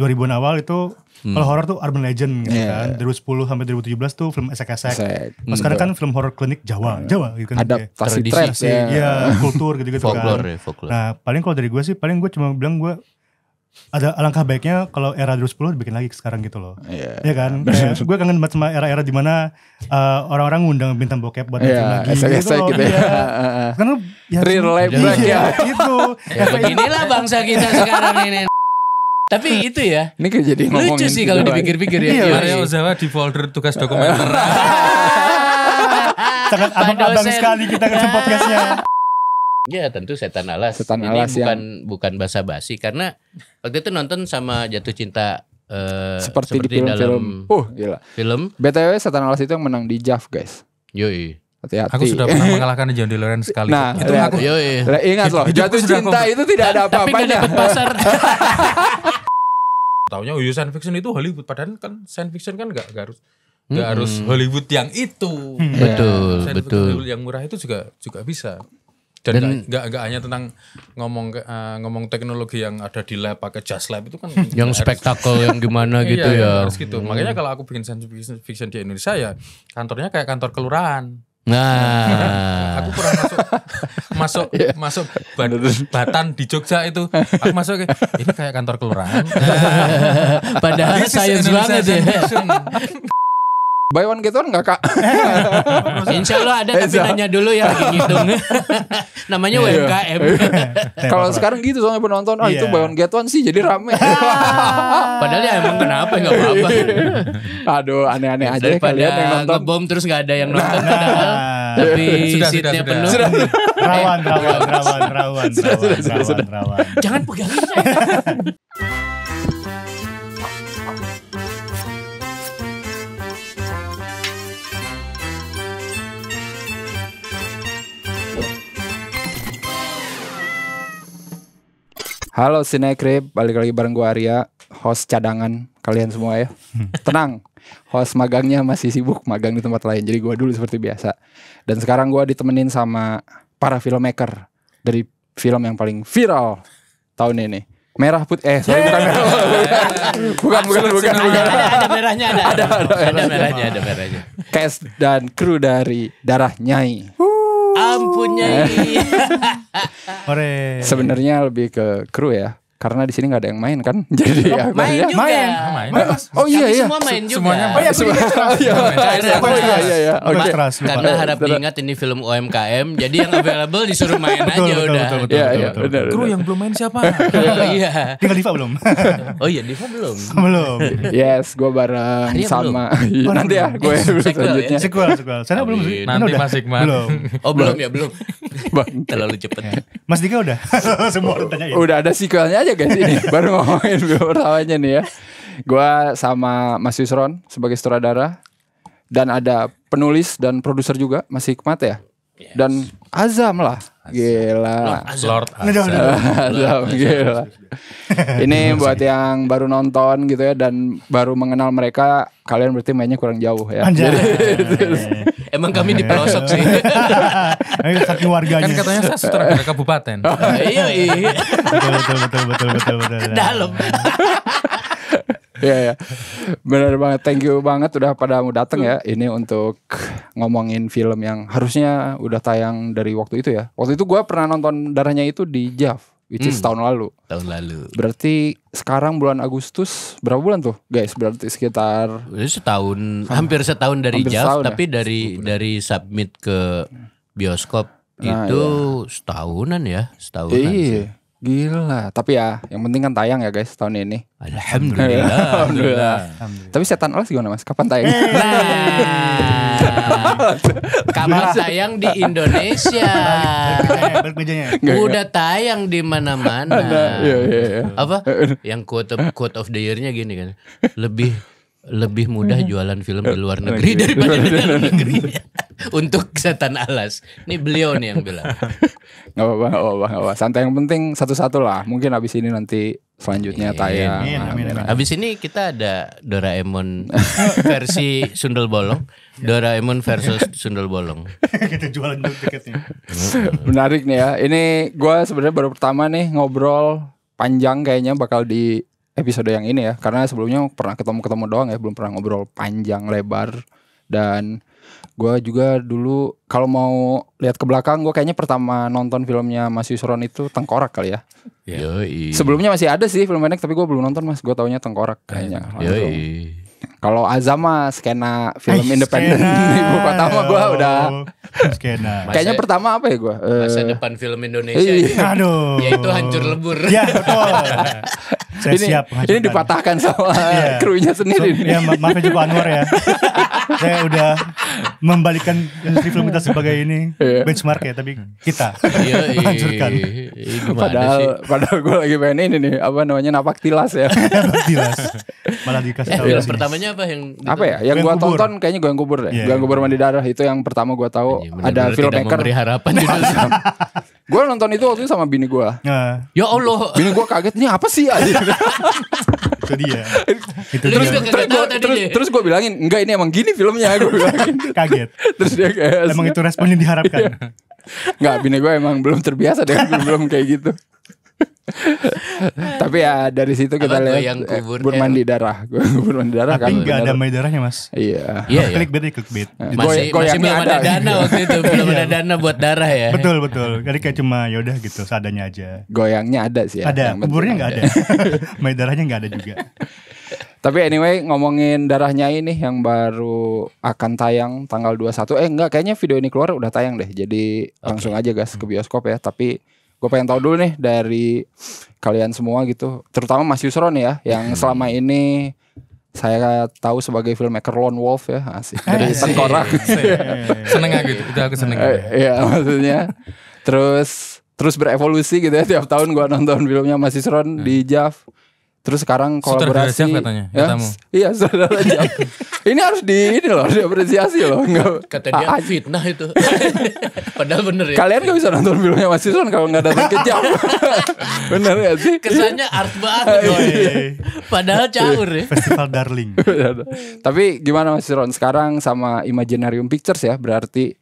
2000-an awal itu kalau horor tuh urban legend gitu kan. 2010 sampai 2017 tuh film esek-esek. Kalau sekarang kan film horor klinik Jawa gitu kan. Adaptasi tradisi, kultur gitu-gitu kan. Folklore. Nah, paling kalau dari gue sih, paling gue cuma bilang gue ada alangkah baiknya kalau era 2010 dibikin lagi sekarang gitu loh. Iya kan. Gue kangen banget sama era-era dimana orang-orang ngundang bintang bokep buat film lagi gitu loh. Gitu ya. Karena real life black ya. Gitu. Ya beginilah bangsa kita sekarang ini. Tapi itu ya. Ini kan jadi lucu sih kalau dipikir-pikir ya. Maria Ozawa di folder tugas dokumenter. Sangat abang-abang sekali kita ke podcastnya. Ya tentu Setan Alas. Alas bukan basa-basi karena waktu itu nonton sama Jatuh Cinta seperti di film-film. Gila. Film. BTW Setan Alas itu yang menang di JAV, guys. Yoi. Hati-hati. Aku sudah pernah mengalahkan John DeLorean sekali. Nah, itu aku ingat loh, Jatuh Cinta itu tidak ada apa-apanya. Tapi gak dapet pasar. Taunya science fiction itu Hollywood, padahal kan science fiction kan gak harus Hollywood yang itu. Betul. Yang murah itu juga bisa. Dan nggak hanya tentang ngomong teknologi yang ada di lab pakai just lab itu kan yang spektakel yang gimana gitu ya. Harus gitu. Makanya kalau aku bikin science fiction di Indonesia ya kantornya kayak kantor kelurahan. Nah, aku pernah masuk Batan di Jogja itu. Aku masuk ini kayak kantor kelurahan. Padahal science banget ya. Buy one get one gak, Kak? Insya Allah ada, tapi nanya dulu ya ngitung. Namanya UMKM. Kalau sekarang gitu soalnya penonton, itu buy one get one sih jadi rame. Padahal ya emang kenapa gak apa-apa. Aduh, aneh-aneh aja kalian yang nonton. Ngebom terus gak ada yang nonton padahal. Tapi seatnya penuh. Rawan. Jangan pegangin. Halo Sinekrip, balik lagi bareng gue Arya, host cadangan kalian semua ya. Tenang, host magangnya masih sibuk magang di tempat lain, jadi gue dulu seperti biasa. Dan sekarang gue ditemenin sama para filmmaker dari film yang paling viral tahun ini. Merah putih, sorry bukan merah. bukan. Ada merahnya, ada merahnya. Cast dan kru dari Darah Nyai. Ampun Nyai. Sebenarnya lebih ke kru ya, karena di sini nggak ada yang main kan, jadi main juga. Main. Oh iya. Semua main juga. Semuanya iya. Karena harap diingat ini film UMKM, jadi yang available disuruh main aja udah. Iya. Kru yang belum main siapa? Iya. Tinggal Diva belum? Oh iya, Diva belum. Yes, gue bareng sama nanti ya gue selanjutnya. Sequel. Sana belum sih? Nanti Mas Iqman. Belum. Oh belum. Terlalu cepet. Mas Dika udah. Semua orang tanyain. Udah ada sequelnya aja guys ini. Baru ngomongin film pertamanya nih ya. Gue sama Mas Yusron sebagai sutradara, dan ada penulis dan produser juga Mas Hikmat ya. Yes. Dan Azam lah. Gila. Lord Azam. Gila. Ini buat yang baru nonton gitu ya dan baru mengenal mereka, kalian berarti mainnya kurang jauh ya. Emang kami di pelosok sih. Saking warganya. Kan katanya saya sutradara kabupaten. Iya. Betul. Dalam. Iya. Benar banget. Thank you banget udah pada mau datang ya. Ini untuk ngomongin film yang harusnya udah tayang dari waktu itu ya. Waktu itu gue pernah nonton Darahnya itu di JAV, which is tahun lalu. Berarti sekarang bulan Agustus, berapa bulan tuh guys? Berarti sekitar hampir setahun dari JAV, tapi ya? dari submit ke bioskop itu setahunan ya. Sih. Gila, tapi ya yang penting kan tayang ya guys tahun ini. Alhamdulillah. Tapi Setan Alas gimana Mas? Kapan tayang? Kapan tayang di Indonesia? Udah tayang di mana-mana. Iya. Apa? Yang quote of the year-nya gini kan. Lebih mudah jualan film di luar negeri daripada di dalam negeri. Untuk Setan Alas. Ini beliau nih yang bilang. Gak apa-apa. Santai, yang penting satu-satu lah. Mungkin abis ini nanti selanjutnya tayang. Abis ini kita ada Doraemon versi Sundel Bolong. Doraemon versus Sundel Bolong. Kita jualan tiketnya. Menarik nih ya. Ini gue sebenarnya baru pertama nih ngobrol panjang kayaknya bakal di episode yang ini ya, karena sebelumnya pernah ketemu doang ya, belum pernah ngobrol panjang lebar. Dan gue juga dulu kalau mau lihat ke belakang, gue kayaknya pertama nonton filmnya Mas Yusron itu Tengkorak kali ya. Yoi. Sebelumnya masih ada sih film pendek tapi gue belum nonton Mas. Gue taunya Tengkorak kayaknya. Yoi. Kalau Azam mah skena film independen ibu kota mah gue udah skena. Kayaknya pertama apa ya gue? Masa depan film Indonesia ini. Aduh. Yaitu Hancur Lebur. Ya betul. Saya ini, siap. Ini dipatahkan sama krunya sendiri. Ya maaf ya Joko Anwar ya. Saya udah membalikan industri film kita sebagai ini benchmark ya, tapi kita hancurkan. Padahal gue lagi pengen ini nih, apa namanya, napak tilas ya. Napak tilas. Malah dikasih tahu. Film pertamanya apa yang gitu? Apa ya? Yang gue tonton kayaknya Goyang Kubur deh. Goyang Kubur Mandi Darah itu yang pertama gue tahu. Ada filmmaker. Memberi harapan Gue nonton itu waktu itu sama bini gue. Ya Allah. Bini gue kaget, ini apa sih? Itu dia. Terus gue bilangin, enggak ini emang gini filmnya. Gue bilangin. Kaget. Terus dia kayak, emang itu respon yang diharapkan. Enggak, bini gue emang belum terbiasa dengan film kayak gitu. Tapi ya dari situ kita lihat Kubur Mandi Darah. Kubur Mandi Darah. Tapi gak ada mandi darahnya Mas. Iya. Clickbait. Masih belum ada dana waktu itu. Belum ada dana buat darah ya. Betul. Jadi kayak cuma yaudah gitu, seadanya aja. Goyangnya ada sih ya. Ada, kuburnya gak ada. Mandi darahnya gak ada juga. Tapi anyway, ngomongin darahnya ini yang baru akan tayang tanggal 21. Enggak, kayaknya video ini keluar udah tayang deh. Jadi langsung aja guys ke bioskop ya. Tapi gue pengen tahu dulu nih dari kalian semua gitu, terutama Mas Yusron ya, yang selama ini saya tahu sebagai filmmaker lone wolf ya, asik dari Tengkorak. Seneng aja gitu, itu aku seneng. Iya maksudnya, terus berevolusi gitu ya, tiap tahun gue nonton filmnya Mas Yusron di JAV. Terus sekarang kolaborasi katanya, ya? Iya saudara Jam. Ini harus diapresiasi loh. Kata dia fitnah itu. Padahal bener ya. Kalian gak bisa nonton filmnya Mas Yusron kalau gak datang ke Jam. Bener gak sih? Kesannya art banget. Padahal caur ya. Festival Darling. Tapi gimana Mas Yusron sekarang sama Imaginarium Pictures ya? Berarti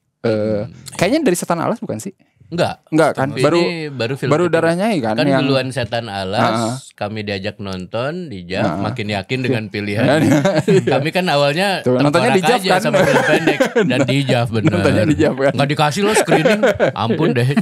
kayaknya dari Setan Alas bukan sih? Enggak kan, baru Darahnya kan yang duluan Setan Alas. Kami diajak nonton di JAV, makin yakin dengan pilihan. Kami kan awalnya nontonnya di JAV kan sama film pendek dan di JAV bener. Nontonnya di JAV kan. Nggak dikasih lo screening, ampun deh.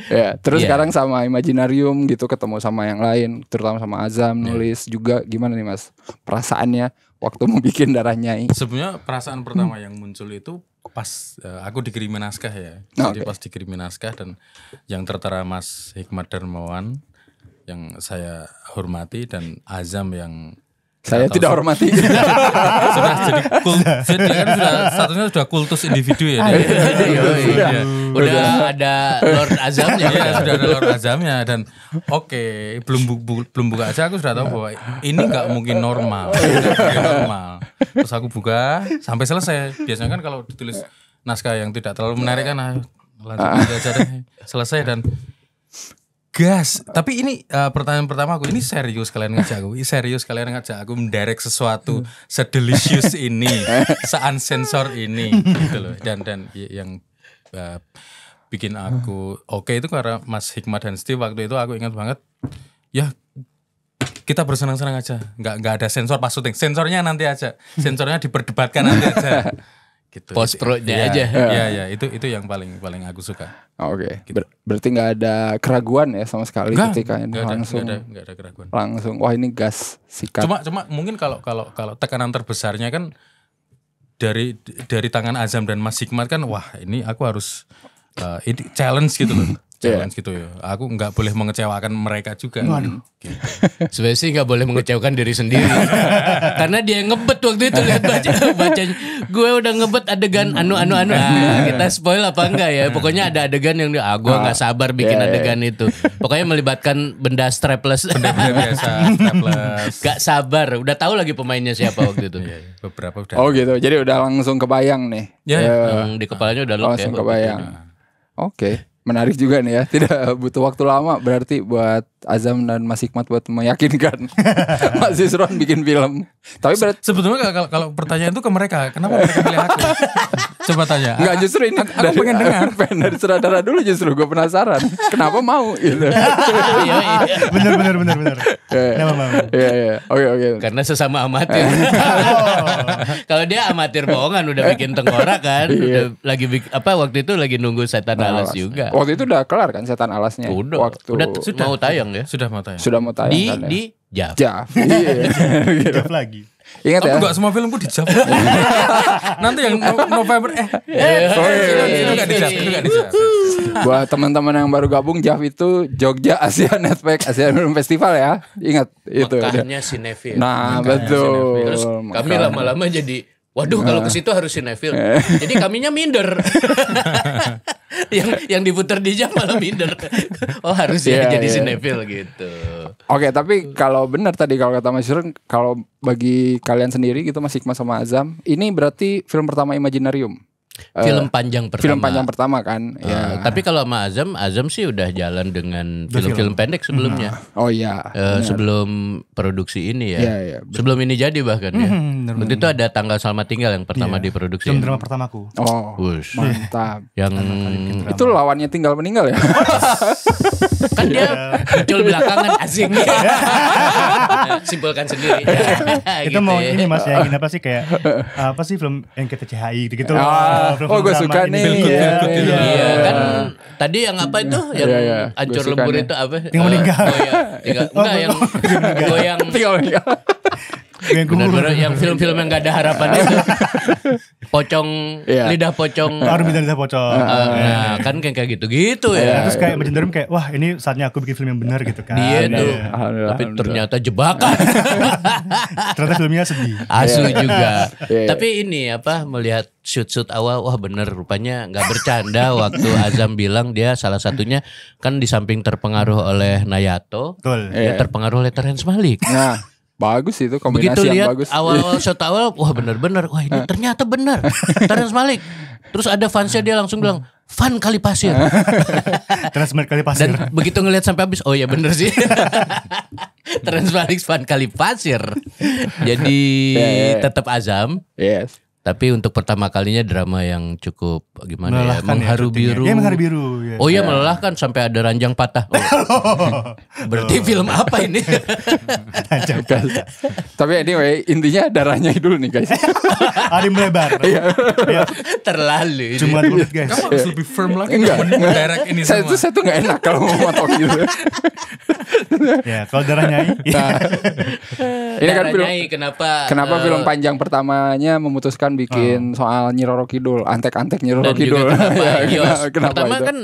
Ya, terus sekarang sama Imaginarium gitu, ketemu sama yang lain, terutama sama Azam nulis juga. Gimana nih Mas perasaannya waktu mau bikin Darahnya ini? Sebenarnya perasaan pertama yang muncul itu pas aku dikirimin naskah ya. Jadi pas dikirimin naskah dan yang tertera Mas Hikmat Darmawan yang saya hormati dan Azam yang saya tidak hormati. Sudah jadi statusnya sudah kultus individu ya. Udah ada Lord Azamnya. Ya, sudah ada Lord Azamnya dan belum buka aja aku sudah tahu bahwa ini nggak mungkin normal. Terus aku buka sampai selesai. Biasanya kan kalau ditulis naskah yang tidak terlalu menarik kan langsung aja deh selesai dan gas. Tapi ini pertanyaan pertama aku, ini serius kalian ngajak aku mendirect sesuatu sedelicious ini, se-unsensor ini gitu loh. Dan yang bikin aku oke itu karena Mas Hikmat dan Steve waktu itu aku ingat banget. Ya kita bersenang-senang aja. Enggak ada sensor pas syuting. Sensornya nanti aja. Sensornya diperdebatkan nanti aja. Gitu. Post pro-nya aja. Iya, itu yang paling aku suka. Oke. Gitu. Berarti nggak ada keraguan ya sama sekali ketika ini langsung. Nggak ada keraguan. Langsung, wah ini gas sikat. Cuma mungkin kalau tekanan terbesarnya kan dari tangan Azam dan Mas Hikmat kan, wah ini aku harus ini challenge gitu loh. Challenge gitu ya. Aku nggak boleh mengecewakan mereka juga. Gitu. Sebenarnya sih nggak boleh mengecewakan diri sendiri. Karena dia yang ngebet waktu itu, lihat bacanya. Gue udah ngebet adegan anu. Kita spoil apa enggak ya? Pokoknya ada adegan yang gue nggak sabar bikin adegan itu. Pokoknya melibatkan benda strapless. Benda biasa strapless. Gak sabar. Udah tahu lagi pemainnya siapa waktu itu. Beberapa udah. Oh gitu. Jadi udah langsung kebayang nih. Yang di kepalanya udah lock langsung kebayang. Oke. Menarik juga nih ya. Tidak butuh waktu lama berarti buat Azam dan Mas Hikmat buat meyakinkan Mas Yusron bikin film. Tapi sebetulnya kalau pertanyaan itu ke mereka, kenapa mereka pilih aku? Coba tanya. Enggak, justru ini aku pengen dengar. Pengen dari sutradara dulu, justru gue penasaran. Kenapa mau gitu. Bener. Kenapa mau? Iya. Oke. Karena sesama amatir. Kalau dia amatir bohongan udah bikin tengkorak kan. Udah lagi waktu itu lagi nunggu Setan Alas juga. Waktu itu udah kelar kan Setan Alasnya. Udah mau tayang ya. Sudah mau tayang. Di Jav. Iya. Jav lagi. Ingat ya. Enggak semua filmku di Jav. Nanti yang November enggak di Jav. Buat teman-teman yang baru gabung, Jav itu Jogja Asia Netpack Asia Film Festival ya. Ingat itu. Makanya Cinefil. Nah, betul. Terus kami lama-lama jadi waduh, kalau ke situ harus Cinefil. Jadi kaminya minder. yang diputar di Jav malah minder. Oh, harus jadi Cinefil gitu. Oke, tapi kalau benar tadi kalau kata Mas Yusron, kalau bagi kalian sendiri gitu Mas Hikmat sama Azam, ini berarti film pertama Imaginarium. Film panjang pertama. Film panjang pertama kan. Ya. Tapi kalau sama Azam sih udah jalan dengan film-film pendek sebelumnya. Oh iya. Sebelum produksi ini ya. Iya, sebelum ini jadi bahkan ya. Waktu itu ada Tanggal Selamat Tinggal yang pertama diproduksi. Film drama pertamaku. Oh, mantap. Yang itu lawannya Tinggal Meninggal ya. Kan dia muncul belakangan asing. Simpulkan sendiri. Itu mau ini Mas yang apa sih kayak apa sih film yang kita CHI gitu. Oh, gue suka nih. Iya kan tadi yang apa itu yang hancur lebur itu apa? Yang meninggal. Oh iya. Enggak yang goyang. Benar-benar yang film-film yang gak ada harapan itu. Pocong, lidah pocong. Lidah pocong. Nah kan kayak gitu-gitu ya. Terus kayak Imaginarium kayak wah ini saatnya aku bikin film yang benar gitu kan. Dia tuh. Tapi ternyata jebakan. Ternyata filmnya sedih. Asu juga. Tapi ini melihat shoot awal, wah bener rupanya gak bercanda waktu Azam bilang dia salah satunya kan di samping terpengaruh oleh Nayato. Betul. Dia terpengaruh oleh Terrence Malick. Nah, bagus itu kombinasi begitu yang lihat bagus. Awal shot awal, wah bener-bener, wah ini ternyata benar Terrence Malick. Terus ada fansnya dia langsung bilang Van kali pasir. Terrence Malick kali pasir. Dan begitu ngelihat sampai habis, oh ya bener sih. Terrence Malick Van kali pasir. Jadi tetap Azam. Yes. Tapi untuk pertama kalinya drama yang cukup gimana ya, mengharu biru. Iya mengharu biru. Ya. Oh iya melelahkan sampai ada ranjang patah. Oh. Berarti film apa ini? Tapi anyway intinya darahnya dulu nih guys. Ada melebar. Terlalu. Cuma bulat guys. Kamu harus lebih firm lagi. Enggak. Mendirect ini semua. Saya tuh gak enak kalau mau motong gitu. Ya kalau darahnya ini kan film. Kenapa film panjang pertamanya memutuskan bikin soal Nyi Roro Kidul, antek-antek Nyi Roro Kidul. Kenapa pertama itu? Kan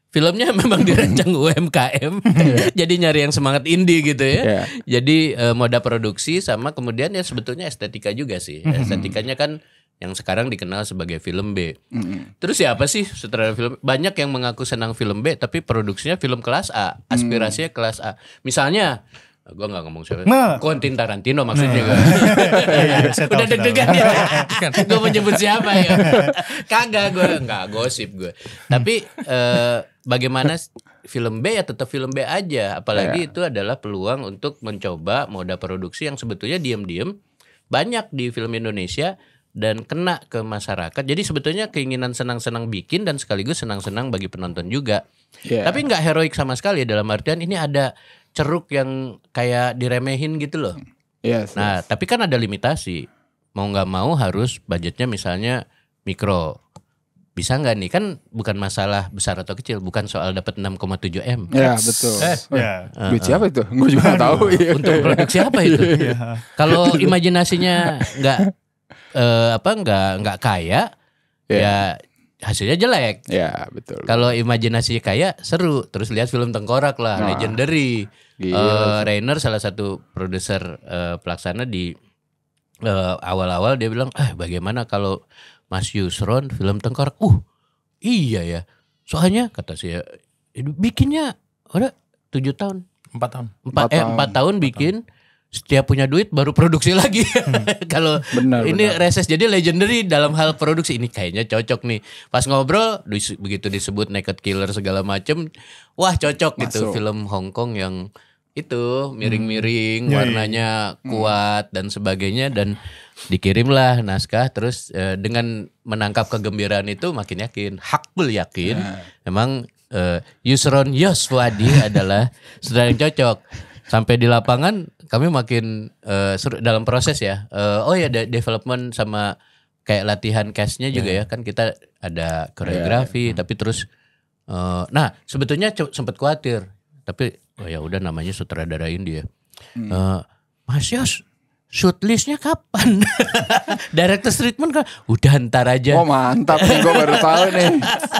filmnya memang dirancang UMKM. Jadi nyari yang semangat indie gitu ya. Jadi moda produksi sama kemudian ya sebetulnya estetika juga sih. Estetikanya kan yang sekarang dikenal sebagai film B. Terus siapa sih sutradara film? Banyak yang mengaku senang film B tapi produksinya film kelas A, aspirasinya kelas A. Misalnya gue gak ngomong siapa. Quentin Tarantino maksudnya. Udah deg-degan ya. Gue mau nyebut siapa ya. Kagak gue. Gak gosip gue. Tapi bagaimana film B ya tetap film B aja. Apalagi itu adalah peluang untuk mencoba moda produksi yang sebetulnya diam-diam banyak di film Indonesia dan kena ke masyarakat. Jadi sebetulnya keinginan senang-senang bikin dan sekaligus senang-senang bagi penonton juga. Tapi gak heroik sama sekali dalam artian ini ada ceruk yang kayak diremehin gitu loh. Nah, tapi kan ada limitasi. Mau nggak mau harus budgetnya misalnya mikro. Bisa nggak nih? Kan bukan masalah besar atau kecil, bukan soal dapat 6,7 M. Ya betul. Duit siapa itu? Gue juga nggak tahu. Untuk produksi apa itu? Kalau imajinasinya nggak kaya, ya hasilnya jelek. Ya betul. Kalau imajinasinya kaya seru. Terus lihat film Tengkorak lah, legendary. Rainer salah satu produser pelaksana di awal-awal dia bilang, bagaimana kalau Mas Yusron film Tengkorak? Iya ya. Soalnya kata saya bikinnya udah 7 tahun. 4 tahun. 4 tahun bikin setiap punya duit baru produksi lagi. Kalau ini reses jadi legendary dalam hal produksi, ini kayaknya cocok nih. Pas ngobrol begitu disebut Naked Killer segala macem, wah cocok gitu film Hong Kong yang itu miring-miring, warnanya kuat dan sebagainya, dan dikirimlah naskah. Terus dengan menangkap kegembiraan itu makin yakin, hakul yakin memang Yusron Yoswadi adalah saudara yang cocok. Sampai di lapangan kami makin seru dalam proses ya. Development sama kayak latihan cast-nya juga ya. Kan kita ada koreografi tapi terus nah sebetulnya sempat khawatir. Tapi ya udah namanya sutradara India. Mas Yos, shoot listnya kapan? Director's treatment kan udah ntar aja. Oh mantap nih, gue baru tahu nih.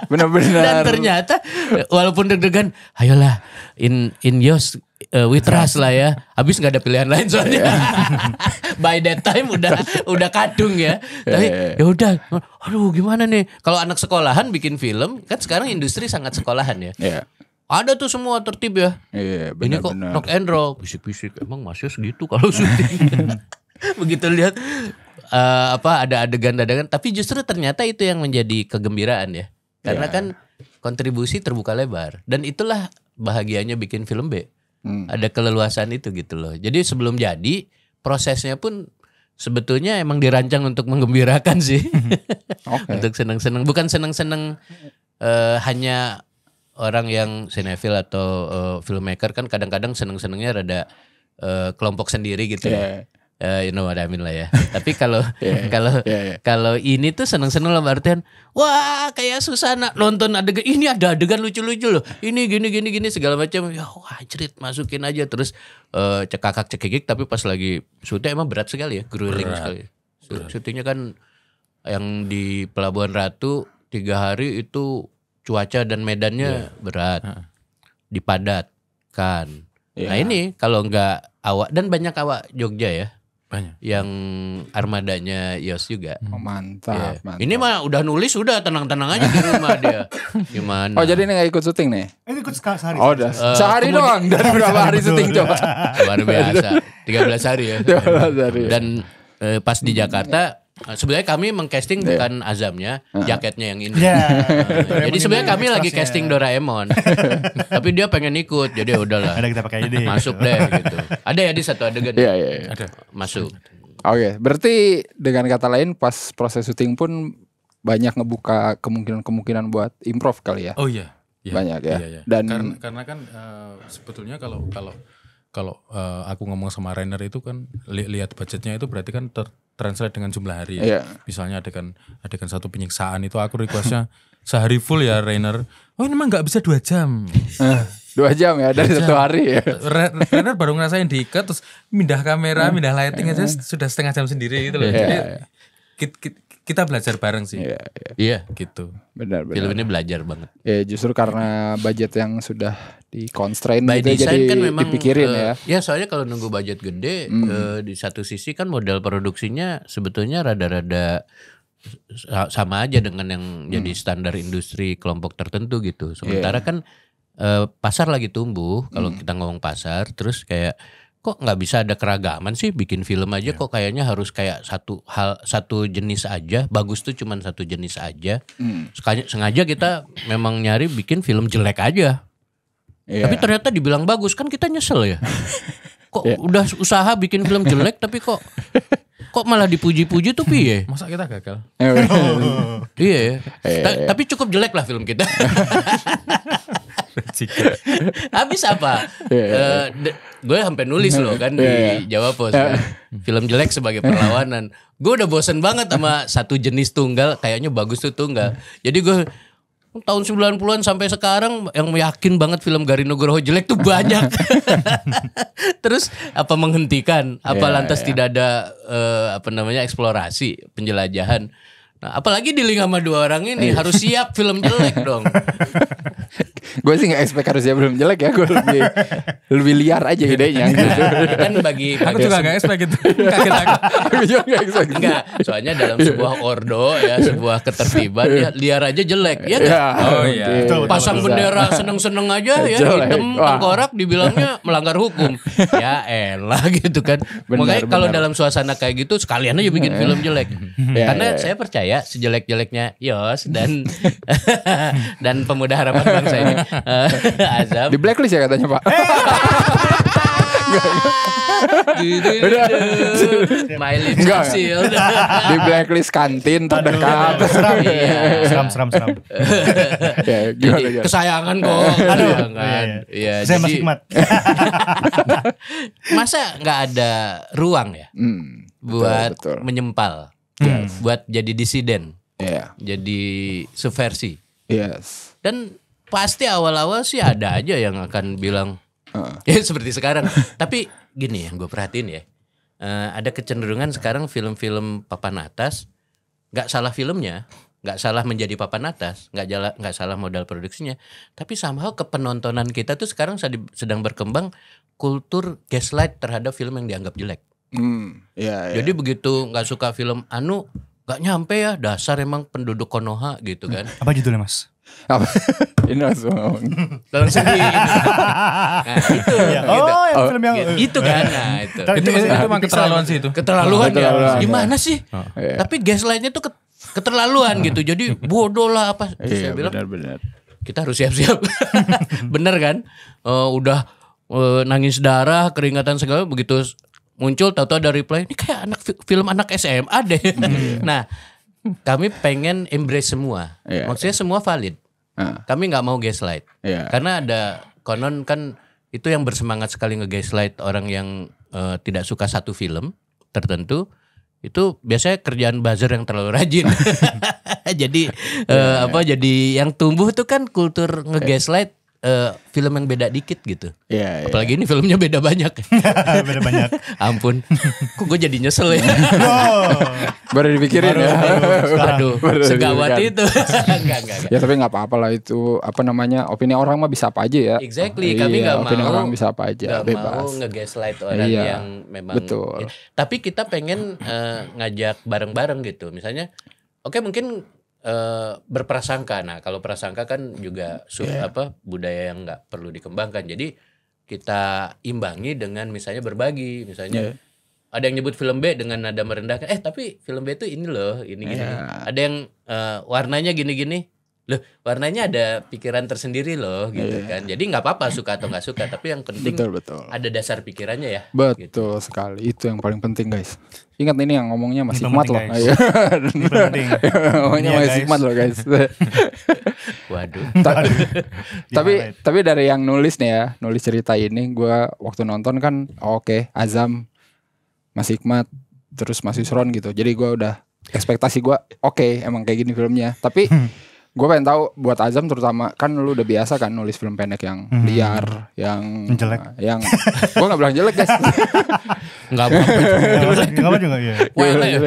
Benar-benar. Dan ternyata walaupun deg-degan, ayolah in Yos we trust lah ya. Habis nggak ada pilihan lain soalnya. By that time udah kadung ya. Tapi ya udah, aduh gimana nih? Kalau anak sekolahan bikin film, kan sekarang industri sangat sekolahan ya. Ada tuh semua tertib ya. Ini kok rock and roll, bisik-bisik. Emang Mas Yos gitu kalau syuting. Begitu lihat ada adegan-adegan, tapi justru ternyata itu yang menjadi kegembiraan ya. Karena kan kontribusi terbuka lebar, dan itulah bahagianya bikin film B. Ada keleluasan itu gitu loh. Jadi sebelum jadi, prosesnya pun sebetulnya emang dirancang untuk menggembirakan sih. Untuk seneng-seneng, bukan seneng-seneng hanya orang yang sinetfil atau filmmaker kan kadang-kadang seneng-senengnya rada kelompok sendiri gitu ya. You know what I mean lah ya. Tapi kalau ini tuh seneng-seneng lah artian, wah kayak Susana nonton adegan ini, ada adegan lucu-lucu loh. Ini gini segala macam. Ya wah cerit masukin aja, terus cekakak-cekikik, tapi pas lagi syuting emang berat sekali ya, grueling sekali. Syutingnya kan yang di Pelabuhan Ratu 3 hari itu cuaca dan medannya berat, dipadatkan. Nah ini kalau enggak awak, dan banyak awak Jogja ya, banyak yang armadanya Yos juga. Mantap. Ini mah udah nulis, udah tenang-tenang aja di rumah dia. Gimana? Oh jadi ini nggak ikut syuting nih? Ini ikut sehari. Oh udah sehari doang. Dari berapa hari syuting coba? Luar biasa. 13 hari ya. 13 hari. Dan pas di Jakarta, sebenarnya kami mengcasting bukan Azamnya, jaketnya yang ini. Jadi sebenarnya kami lagi casting Doraemon, tapi dia pengen ikut, jadi udahlah. Ada kita pakai deh. Masuk deh gitu. Ada ya di satu adegan. Ada. Masuk. Oke, berarti dengan kata lain pas proses syuting pun banyak ngebuka kemungkinan buat improv kali ya? Oh iya. Banyak ya. Iya. Dan karena kan sebetulnya kalau aku ngomong sama Rainer itu kan lihat budgetnya itu berarti kan translate dengan jumlah hari ya. Misalnya adegan satu penyiksaan itu aku requestnya sehari full ya Rainer. Oh ini mah nggak bisa 2 jam. 2 jam ya dari 1 hari ya. Rainer baru ngerasain diikat terus pindah kamera, pindah lighting aja sudah setengah jam sendiri gitu loh. Jadi kita belajar bareng sih. Iya gitu. Benar. Film ini belajar banget. Ya justru karena budget yang sudah di-constrain by gitu, design jadi kan memang dipikirin ya. Ya soalnya kalau nunggu budget gede, di satu sisi kan model produksinya sebetulnya rada-rada sama aja dengan yang jadi standar industri kelompok tertentu gitu. Sementara kan pasar lagi tumbuh. Kalau kita ngomong pasar, terus kayak kok nggak bisa ada keragaman sih bikin film aja, kok kayaknya harus kayak satu jenis aja, bagus tuh cuman satu jenis aja. Sengaja kita memang nyari bikin film jelek aja. Tapi ternyata dibilang bagus, kan kita nyesel ya. Kok udah usaha bikin film jelek tapi kok malah dipuji-puji tuh piye? Masa kita gagal? Iya. Tapi cukup jelek lah film kita. Habis apa? Gue sampai nulis loh kan di Jawa Pos kan. Film jelek sebagai perlawanan. Gue udah bosen banget sama satu jenis tunggal, kayaknya bagus tuh tunggal. Jadi gue tahun 90-an sampai sekarang yang yakin banget film Gari Nugroho jelek tuh banyak. Terus apa menghentikan? Apa lantas tidak ada eksplorasi, penjelajahan? Nah, apalagi dealing sama 2 orang ini harus siap film jelek dong. Gue sih nggak expect harusnya belum jelek ya. Gue lebih liar aja idenya. Gitu. Kan bagi Aku juga gak expect gitu. Kaget aku. Aku juga nggak expect. Enggak, soalnya dalam sebuah ordo ya, sebuah ketertiban ya liar aja jelek ya enggak? Oh iya. Pasang bendera seneng-seneng aja ya, Jelek. hitam Wah. tengkorak dibilangnya melanggar hukum. Ya elah gitu kan. Makanya kalau dalam suasana kayak gitu sekalian aja bikin film jelek. Karena saya percaya sejelek-jeleknya Yos dan dan Pemuda Harapan Bangsa ini Azam Di blacklist ya katanya Pak. Mailin Enggak. Cecil. Di blacklist kantin terdekat. Seram. Ya, gimana? Kesayangan kok. Kesayangan. Iya, Saya masih jadi hikmat. masa nggak ada ruang ya buat betul. menyempal, buat jadi disiden, Iya. jadi subversi. Yes. Dan pasti awal-awal sih ada aja yang akan bilang ya seperti sekarang. Tapi gini yang gue perhatiin ya, ada kecenderungan sekarang film-film papan atas, nggak salah filmnya, nggak salah menjadi papan atas, nggak salah modal produksinya, tapi somehow kepenontonan kita tuh sekarang sedang berkembang kultur gaslight terhadap film yang dianggap jelek. Iya. Jadi begitu nggak suka film nggak nyampe ya, dasar emang penduduk Konoha gitu kan. Apa judulnya Mas? Apa? Ini langsung ngomong. Langsung nah itu Yang film yang itu kan. Nah itu Itu emang keterlaluan sih itu. keterlaluan ya. Keterlaluan, Gimana sih? Iya. Tapi gaslightnya tuh keterlaluan gitu. Jadi bodoh lah apa. Terus Iya, saya bilang benar. kita harus siap-siap. Bener kan? Udah nangis darah, keringatan segala, begitu muncul tahu-tahu ada reply. Ini kayak film anak SMA deh. Nah, kami pengen embrace semua. Iya. Maksudnya semua valid. Kami nggak mau gaslight. Iya. Karena ada konon kan itu yang bersemangat sekali nge-gaslight orang yang tidak suka satu film tertentu. Itu biasanya kerjaan buzzer yang terlalu rajin. Jadi jadi yang tumbuh tuh kan kultur nge-gaslight film yang beda dikit gitu. Iya. Apalagi ini filmnya beda banyak. beda banyak. Ampun. Kok gue jadi nyesel ya. Baru dipikirin ya. Aduh, segawat itu. Enggak. Ya tapi nggak apa-apa lah itu opini orang mah bisa apa aja ya. Exactly, kami nggak mau. Opini orang bisa apa aja, Nggak bebas. mau nge-gaslight orang Iya, yang memang. betul. Tapi kita pengen ngajak bareng-bareng gitu. Misalnya, oke mungkin berprasangka. Nah kalau prasangka kan juga budaya yang nggak perlu dikembangkan. Jadi kita imbangi dengan misalnya berbagi. Misalnya ada yang nyebut film B dengan nada merendahkan. Tapi film B itu ini loh, ini gini. Ada yang warnanya gini-gini. Loh, warnanya ada pikiran tersendiri loh gitu kan. Jadi nggak apa-apa suka atau nggak suka, tapi yang penting Betul. ada dasar pikirannya ya. Betul sekali. Itu yang paling penting guys. Ingat ini yang ngomongnya masih Ini hikmat loh. penting, guys. Ini penting. Ngomongnya Iya, masih guys. hikmat loh guys. Waduh. Tapi dari yang nulis nih ya, nulis cerita ini, gue waktu nonton kan oke, Azam, Mas Hikmat, terus Mas Yusron gitu. Jadi gue udah ekspektasi gue oke, emang kayak gini filmnya. Tapi gue pengen tahu buat Azam terutama, kan lu udah biasa kan nulis film pendek yang liar, yang Jelek. yang gue nggak bilang jelek guys. Enggak apa-apa. Enggak juga ya. Wala ya?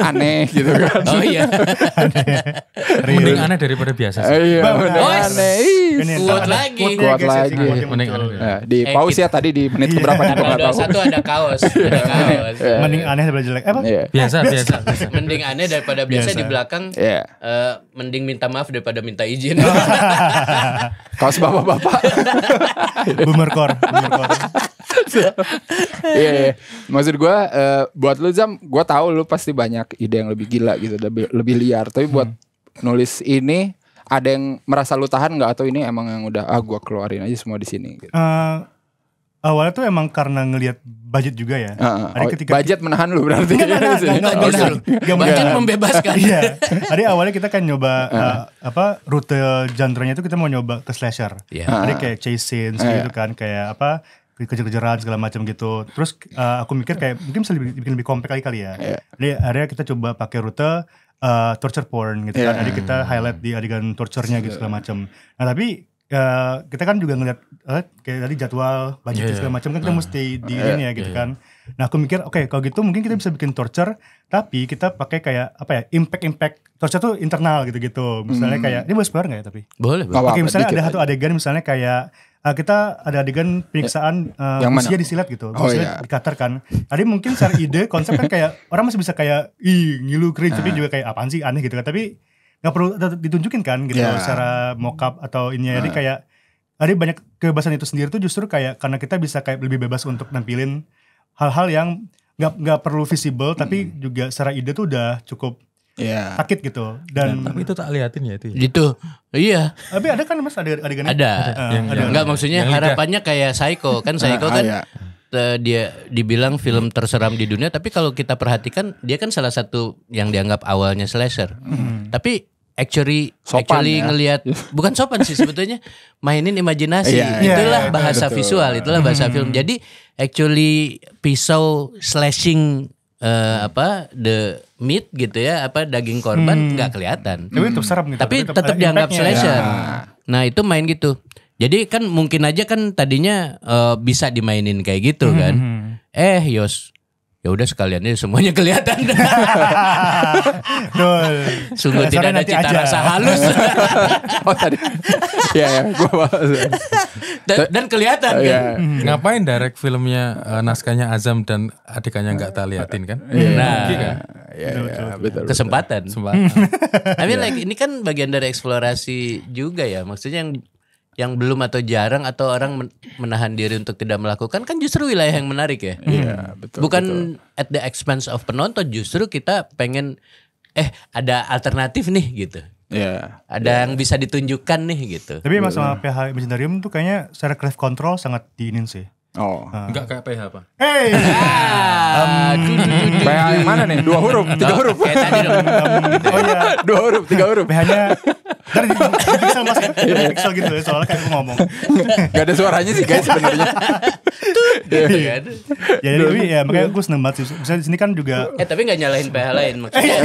Aneh gitu kan. Oh iya. Mending aneh daripada biasa sih. Iya, bener Oh, aneh. Ini Kuat ada lagi. quote-nya, Kuat guys, ya, lagi. quote-nya Mending muncul. aneh. Nah, di pause ya tadi di menit keberapa nih gue Tanggal nggak tahu. 21 ada kaos. Ada kaos. Mending aneh daripada jelek. Apa? Iya. Biasa. Mending aneh daripada biasa. Biasa. Di belakang Iya. mending minta maaf daripada minta izin. Kaos bapak-bapak. Boomercore. Iya. Maksud gue buat lu Zam, gue tahu lu pasti banyak ide yang lebih gila gitu, lebih liar. Tapi buat nulis ini ada yang merasa lu tahan nggak, atau ini emang yang udah gue keluarin aja semua di sini gitu. Awalnya tuh emang karena ngelihat budget juga ya. Ada Budget menahan lu berarti. Enggak, Justru budget membebaskan. Iya. Tadi awalnya kita kan nyoba rute genre-nya itu kita mau nyoba ke slasher. Iya. Ada kayak chase scenes gitu kan, kayak kejar-kejaran segala macam gitu. Terus aku mikir kayak mungkin bisa bikin lebih compact kali ya. Jadi akhirnya kita coba pakai rute torture porn gitu kan. Jadi kita highlight di adegan torture-nya gitu segala macam. Nah, tapi kita kan juga ngeliat kayak tadi jadwal budget segala macam kan kita mesti di ini ya gitu kan. Nah aku mikir oke, kalau gitu mungkin kita bisa bikin torture tapi kita pakai kayak apa ya, impact torture tuh internal gitu. Misalnya kayak ini boleh spoiler nggak ya tapi? Boleh. Oke, misalnya ada satu adegan misalnya kayak kita ada adegan penyiksaan usia disilat gitu. Maksudnya di Qatar kan. Tadi mungkin secara ide konsep kan kayak orang masih bisa kayak ngilu cringe tapi juga kayak apaan sih aneh gitu kan. Tapi nggak perlu ditunjukin kan gitu secara mockup atau ini. Jadi kayak ada banyak kebebasan itu sendiri tuh justru kayak karena kita bisa kayak lebih bebas untuk nampilin hal-hal yang nggak perlu visible tapi juga secara ide tuh udah cukup sakit gitu. Dan tapi itu tak liatin ya itu. Gitu. Iya. Tapi ada kan Mas adegannya? Ada. Enggak maksudnya harapannya kayak Psycho kan kan dia dibilang film terseram di dunia, tapi kalau kita perhatikan dia kan salah satu yang dianggap awalnya slasher. Tapi actually ngelihat bukan sopan sih sebetulnya, mainin imajinasi. Itulah bahasa visual, itulah bahasa film. Jadi actually pisau slashing the meat gitu ya, daging korban nggak kelihatan. Tapi tetap serem gitu. Tapi tetap dianggap slasher. Nah, itu main gitu. Jadi kan mungkin aja kan tadinya bisa dimainin kayak gitu kan. Yos, ya udah sekalian aja semuanya kelihatan. Sungguh tidak ada cita rasa halus. Tadi. Gua dan kelihatan kan. Ngapain direct filmnya naskahnya Azam dan adegannya nggak tak liatin kan? Betul. Kesempatan. I mean like ini kan bagian dari eksplorasi juga ya. Maksudnya yang belum atau jarang atau orang menahan diri untuk tidak melakukan kan justru wilayah yang menarik ya. Betul. Bukan at the expense of penonton, justru kita pengen ada alternatif nih gitu. Ada yang bisa ditunjukkan nih gitu. Tapi emang sama PH Imaginarium tuh kayaknya secara creative control sangat diinin sih. Enggak kayak PH apa? PH yang mana nih? 2 huruf, 3 huruf. Kayak tadi dong. 2 huruf, 3 huruf. PH-nya dari pixel Mas ya. Pixel gitu ya, soalnya kayak gue ngomong. Gak ada suaranya sih guys sebenarnya. Jadi ya makanya gue seneng banget sih. Misalnya di sini kan juga. Tapi gak nyalahin PH lain maksudnya.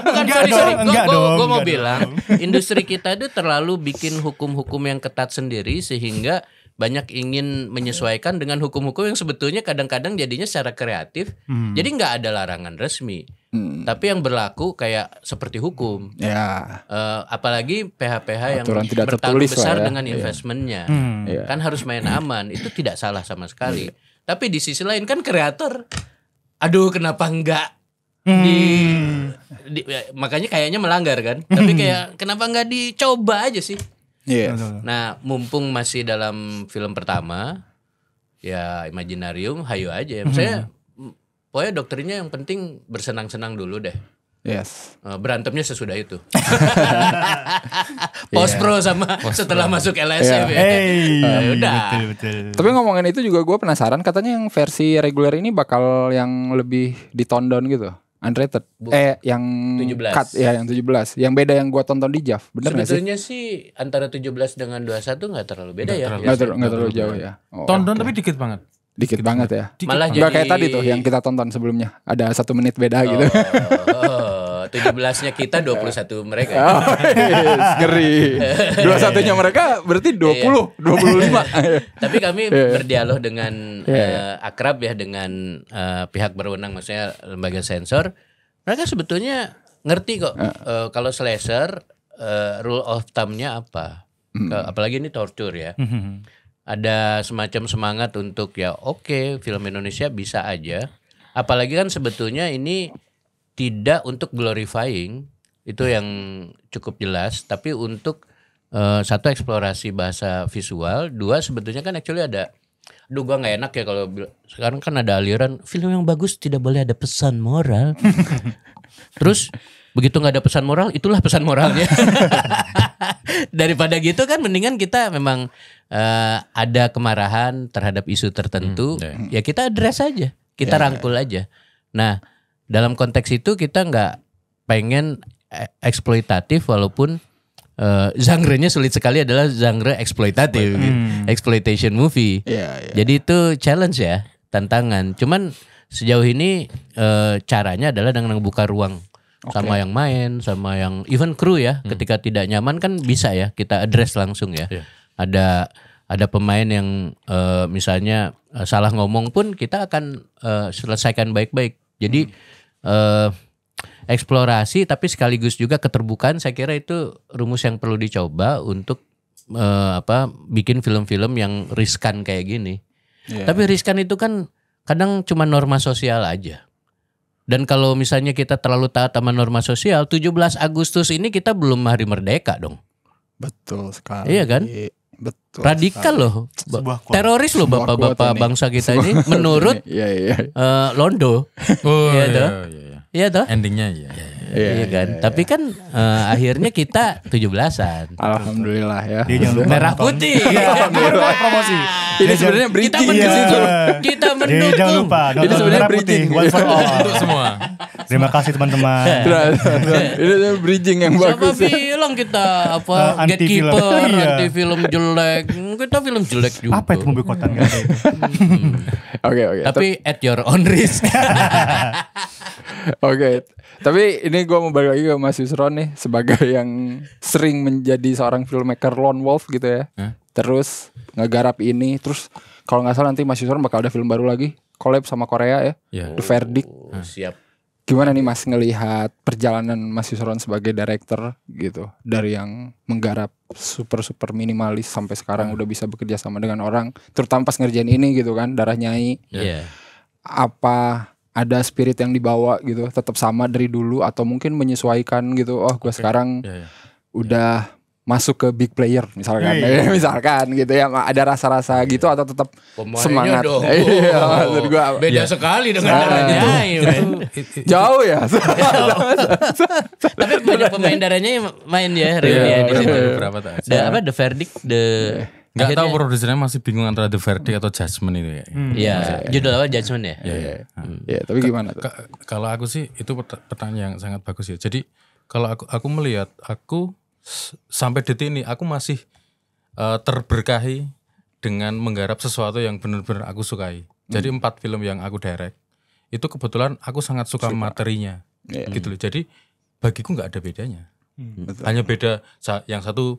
Bukan, sorry. Gue mau bilang industri kita itu terlalu bikin hukum-hukum yang ketat sendiri sehingga banyak ingin menyesuaikan dengan hukum-hukum yang sebetulnya kadang-kadang jadinya secara kreatif. Jadi nggak ada larangan resmi, tapi yang berlaku kayak seperti hukum. Apalagi PH-PH yang bertanggung besar dengan investmentnya, kan harus main aman. Itu tidak salah sama sekali. Tapi di sisi lain kan kreator, aduh kenapa enggak makanya kayaknya melanggar kan. Tapi kayak kenapa enggak dicoba aja sih. Nah, mumpung masih dalam film pertama, ya Imaginarium, hayo aja. Saya pokoknya doktrinnya yang penting bersenang-senang dulu deh. Berantemnya sesudah itu. Post pro sama setelah masuk LSM ya. Udah. Betul. Tapi ngomongin itu juga gue penasaran, katanya yang versi reguler ini bakal yang lebih ditonton gitu. Unrated yang 17. Cut ya, yang 17. Yang beda yang gua tonton di JAV. Bener gak sih? Sebetulnya sih antara 17 dengan 21 gak terlalu beda ya. Gak terlalu jauh ya. Tonton tapi dikit banget. Dikit banget ya. Malah nggak kayak tadi tuh yang kita tonton sebelumnya. Ada 1 menit beda gitu. 17-nya kita 21 mereka. Ngeri. 21-nya mereka berarti 20, 25. Tapi kami berdialog dengan akrab ya dengan pihak berwenang, maksudnya lembaga sensor. Mereka sebetulnya ngerti kok kalau slasher rule of thumb-nya apa. Apalagi ini torture ya. Ada semacam semangat untuk film Indonesia bisa aja. Apalagi kan sebetulnya ini tidak untuk glorifying, itu yang cukup jelas, tapi untuk satu eksplorasi bahasa visual, 2 sebetulnya kan actually ada, gua nggak enak ya kalau sekarang kan ada aliran film yang bagus tidak boleh ada pesan moral. Terus begitu nggak ada pesan moral, itulah pesan moralnya. Daripada gitu kan mendingan kita memang ada kemarahan terhadap isu tertentu, ya kita address aja, kita rangkul aja. Nah, dalam konteks itu kita nggak pengen eksploitatif, walaupun genre-nya sulit sekali adalah genre eksploitatif, gitu. Exploitation movie. Jadi itu challenge ya, tantangan. Cuman sejauh ini caranya adalah dengan membuka ruang sama yang main, sama yang even kru ya. Ketika tidak nyaman kan bisa ya kita address langsung ya. Ada pemain yang misalnya salah ngomong pun kita akan selesaikan baik-baik. Jadi eksplorasi tapi sekaligus juga keterbukaan, saya kira itu rumus yang perlu dicoba untuk bikin film-film yang riskan kayak gini. Tapi riskan itu kan kadang cuma norma sosial aja. Dan kalau misalnya kita terlalu taat sama norma sosial, 17 Agustus ini kita belum hari merdeka dong. Betul sekali. Iya kan? Betul. Radikal sekali. loh. Teroris loh bapak-bapak bangsa kita ini menurut Londo. Oh iya toh? Iya toh? Endingnya iya. Iya kan. Tapi kan akhirnya kita 17-an. Alhamdulillah ya. Merah putih. Alhamdulillah promosi. Ini sebenarnya Kita bridging. mendukung. Kita Jangan mendukung. lupa Ini nonton sebenarnya Merah Putih bridging. One for All. Untuk semua. Terima kasih teman-teman. Ini bridging yang Siapa bagus. bilang kita Anti film. gatekeeper, Iya. anti film jelek. Kita film jelek juga. Apa itu mobil kotan gak ada itu? Oke. Tapi at your own risk. Oke. Tapi ini gue mau balik lagi ke Mas Yusron nih sebagai yang sering menjadi seorang filmmaker lone wolf gitu ya. Terus ngegarap ini, terus kalau nggak salah nanti Mas Yusron bakal ada film baru lagi collab sama Korea ya. The Verdict. Siap. Gimana nih Mas ngelihat perjalanan Mas Yusron sebagai director gitu, dari yang menggarap super minimalis sampai sekarang udah bisa bekerja sama dengan orang, terutama pas ngerjain ini gitu kan, Darah Nyai. Iya. Apa ada spirit yang dibawa gitu, tetap sama dari dulu atau mungkin menyesuaikan gitu. Oh, gue sekarang udah masuk ke big player misalkan, misalkan gitu ya, ada rasa-rasa gitu atau tetap Pemainnya semangat. dong. Iya, maksud gua Beda sekali dengan Darah Nyai. jauh ya. Tapi banyak pemain Darahnya yang main ya reunian di situ. Beberapa tak. The Verdict, Nggak tahu produsernya masih bingung antara The Verdict atau Judgment itu ya. Iya, judul apa Judgment ya? Ya, tapi gimana tuh? Kalau aku sih itu pertanyaan yang sangat bagus ya. Jadi kalau aku melihat, aku sampai detik ini aku masih terberkahi dengan menggarap sesuatu yang benar-benar aku sukai. Jadi 4 film yang aku direct itu kebetulan aku sangat suka materinya, gitu loh. Jadi bagiku nggak ada bedanya. Hanya beda yang satu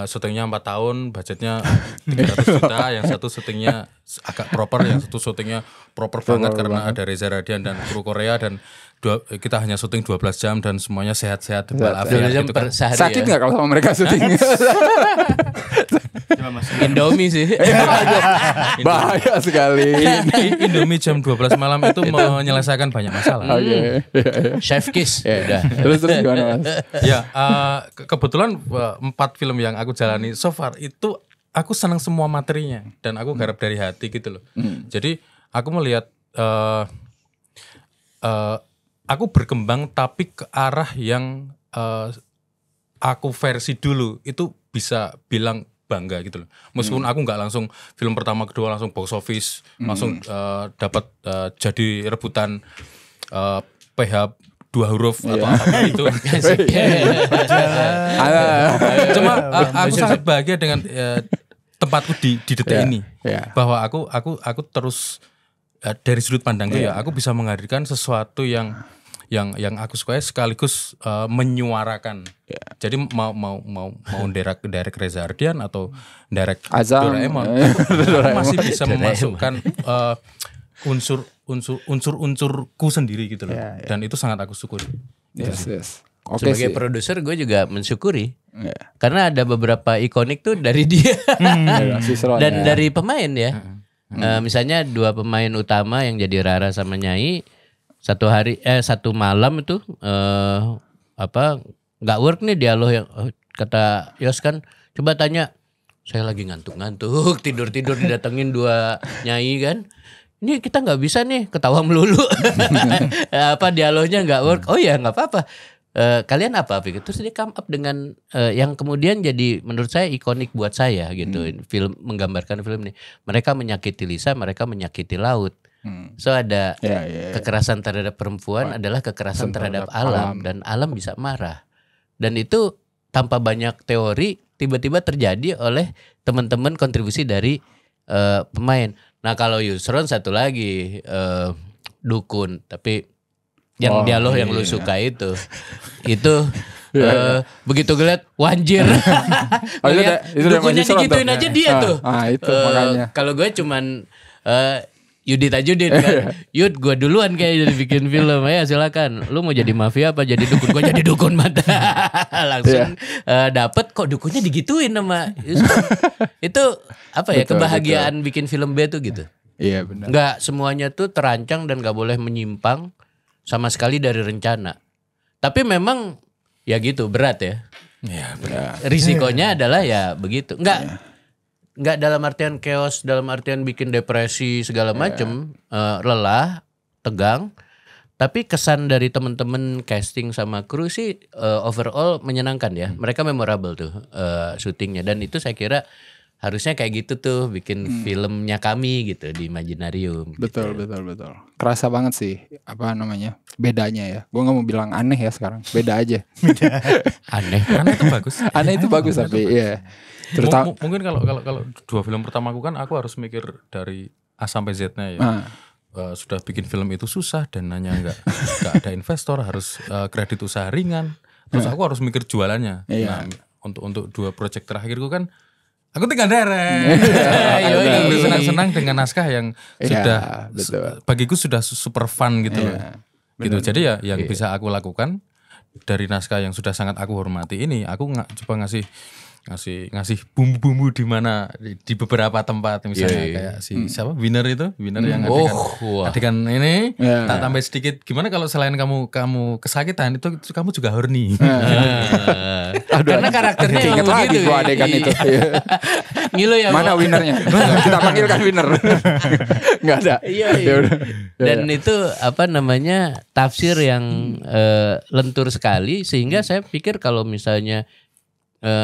syutingnya 4 tahun, budgetnya 300 juta, yang satu syutingnya agak proper, yang satu syutingnya proper banget karena ada Reza Radian dan kru Korea, dan kita hanya syuting 12 jam dan semuanya sehat-sehat walafiat gitu kan. Sakit nggak kalau sama mereka syuting? Indomie sih. Bahaya sekali. Indomie jam 12 malam itu menyelesaikan banyak masalah. Chef Kiss. Udah. Terus gimana Mas? Ya, kebetulan 4 film yang aku jalani so far itu aku senang semua materinya dan aku garap dari hati gitu loh. Jadi aku melihat aku berkembang tapi ke arah yang aku versi dulu itu bisa bilang bangga gitu loh. Meskipun aku nggak langsung film pertama kedua langsung box office, langsung dapat jadi rebutan PH 2 huruf atau apa itu. Cuma aku sangat bahagia dengan tempatku di detik ini. Bahwa aku terus dari sudut pandangku ya aku bisa menghadirkan sesuatu yang aku sukai sekaligus menyuarakan. Jadi mau direct Reza Ardian atau direct Doraemon, aku masih bisa memasukkan unsur-unsurku sendiri gitu loh. Dan itu sangat aku syukuri. Yes. Sebagai produser gue juga mensyukuri. Karena ada beberapa ikonik tuh dari dia. Dan dari pemain ya. Misalnya 2 pemain utama yang jadi Rara sama Nyai, satu malam itu nggak work nih dialog yang kata Yos kan, coba tanya, saya lagi ngantuk tidur didatengin 2 Nyai kan, ini kita nggak bisa nih ketawa melulu. Dialognya nggak work. Oh ya nggak apa-apa. Kalian apa pikir? Terus dia come up dengan yang kemudian jadi menurut saya ikonik buat saya gitu. Film menggambarkan film ini. Mereka menyakiti Lisa, mereka menyakiti laut. So ada kekerasan terhadap perempuan adalah kekerasan terhadap alam, dan alam bisa marah. Dan itu tanpa banyak teori tiba-tiba terjadi oleh teman-teman kontribusi dari pemain. Nah kalau Yusron satu lagi dukun, tapi Yang dialog yang lu suka itu begitu ngeliat wanjir. Itu dukunnya digituin aja dia tuh. Itu makanya. Kalau gue cuman Yudit kan. Yud gue duluan kayak jadi bikin film ya silakan. Lu mau jadi mafia apa jadi dukun? Gue jadi dukun mata. Langsung dapet kok dukunnya digituin sama itu apa ya betul, kebahagiaan bikin film B tuh gitu. Iya benar. Nggak semuanya tuh terancang dan nggak boleh menyimpang sama sekali dari rencana. Tapi memang ya gitu berat ya. Iya benar. Risikonya adalah ya begitu. Nggak dalam artian chaos, dalam artian bikin depresi segala macem, lelah, tegang. Tapi kesan dari temen-temen casting sama kru sih overall menyenangkan ya. Mereka memorable tuh syutingnya dan itu saya kira harusnya kayak gitu tuh bikin filmnya kami gitu di Imaginarium. Betul. Kerasa banget sih apa namanya bedanya ya. Gue nggak mau bilang aneh ya sekarang. Beda aja. Aneh itu bagus. Aneh itu bagus tapi ya. Mungkin kalau 2 film pertama aku kan aku harus mikir dari A sampai Z-nya ya. Sudah bikin film itu susah dan nanya nggak ada investor, harus kredit usaha ringan. Terus aku harus mikir jualannya. Nah, untuk 2 proyek terakhirku kan aku tinggal dereng. Senang-senang dengan naskah yang sudah bagiku sudah super fun gitu loh. Gitu. Jadi ya yang bisa aku lakukan dari naskah yang sudah sangat aku hormati ini, aku coba ngasih bumbu-bumbu di mana di beberapa tempat misalnya kayak siapa winner yang adegan ini tak tambah sedikit gimana kalau selain kamu kesakitan itu kamu juga horny. Karena karakternya ingat lagi begitu. Gua adegan itu. Ngilu ya. Mana winnernya? Kita panggilkan winner. Enggak ada. Iya. Dan itu apa namanya tafsir yang lentur sekali sehingga saya pikir kalau misalnya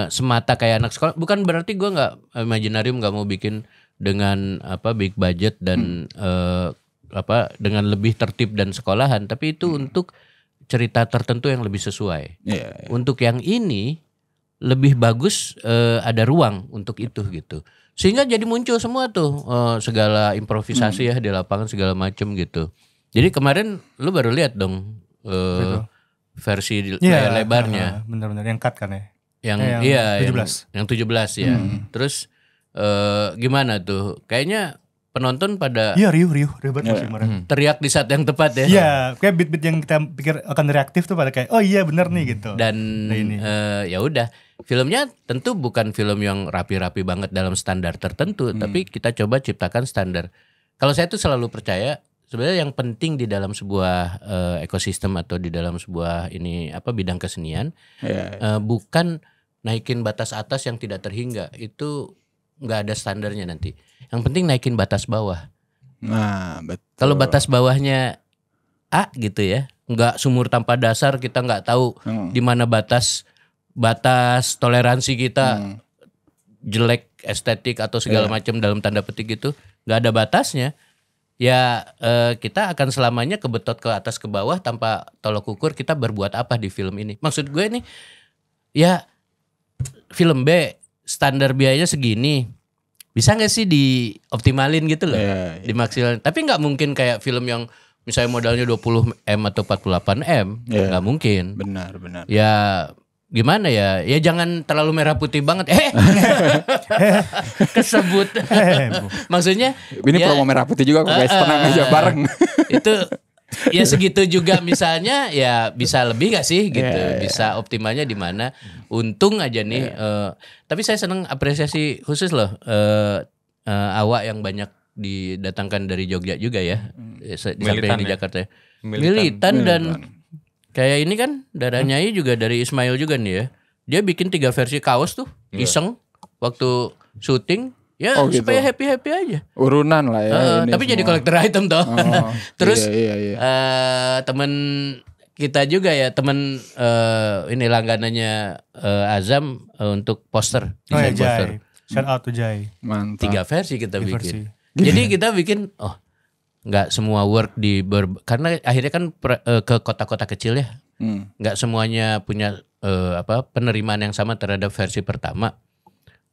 semata kayak anak sekolah bukan berarti gue nggak Imaginarium nggak mau bikin dengan apa big budget dan dengan lebih tertib dan sekolahan tapi itu untuk cerita tertentu yang lebih sesuai. Untuk yang ini lebih bagus ada ruang untuk itu gitu sehingga jadi muncul semua tuh segala improvisasi ya di lapangan segala macem gitu. Jadi kemarin lu baru lihat dong versi layar lebarnya. Benar-benar yang cut kan ya. Yang 17. Yang 17 ya. Terus gimana tuh? Kayaknya penonton pada riuh banget kemarin. Teriak di saat yang tepat ya. Iya, kayak beat-beat yang kita pikir akan reaktif tuh pada kayak oh iya benar nih gitu. Dan ya udah, filmnya tentu bukan film yang rapi-rapi banget dalam standar tertentu, tapi kita coba ciptakan standar. Kalau saya tuh selalu percaya sebenarnya yang penting di dalam sebuah ekosistem atau di dalam sebuah bidang kesenian bukan naikin batas atas yang tidak terhingga, itu nggak ada standarnya nanti. Yang penting naikin batas bawah. Nah, betul. Kalau batas bawahnya A gitu ya, nggak sumur tanpa dasar, kita nggak tahu di mana batas toleransi kita jelek, estetik atau segala macam dalam tanda petik itu, nggak ada batasnya. Ya kita akan selamanya kebetot ke atas ke bawah tanpa tolok ukur kita berbuat apa di film ini. Maksud gue nih, ya film B standar biayanya segini, bisa nggak sih dioptimalin gitu loh, dimaksimalin. Tapi nggak mungkin kayak film yang misalnya modalnya 20M atau 48M, nggak mungkin. Benar. Ya gimana ya? Ya jangan terlalu merah putih banget. Kesebut. Maksudnya ini promo merah putih juga kok guys, tenang aja bareng. Itu ya segitu juga misalnya ya bisa lebih gak sih gitu, bisa optimalnya di mana. Untung aja nih. Tapi saya seneng apresiasi khusus loh awak yang banyak didatangkan dari Jogja juga ya, sampai di Jakarta. Militan dan kayak ini kan Darah Nyai juga dari Ismail juga nih ya. Dia bikin 3 versi kaos tuh iseng waktu syuting. Ya supaya happy-happy aja. Urunan lah ya. Tapi semua jadi kolektor item toh. Terus temen kita juga ya, temen ini langganannya Azam untuk poster. Desain poster. Shout out to Jai. Mantap. 3 versi kita bikin. Jadi kita bikin nggak semua work karena akhirnya kan ke kota-kota kecil ya. Nggak semuanya punya penerimaan yang sama terhadap versi pertama.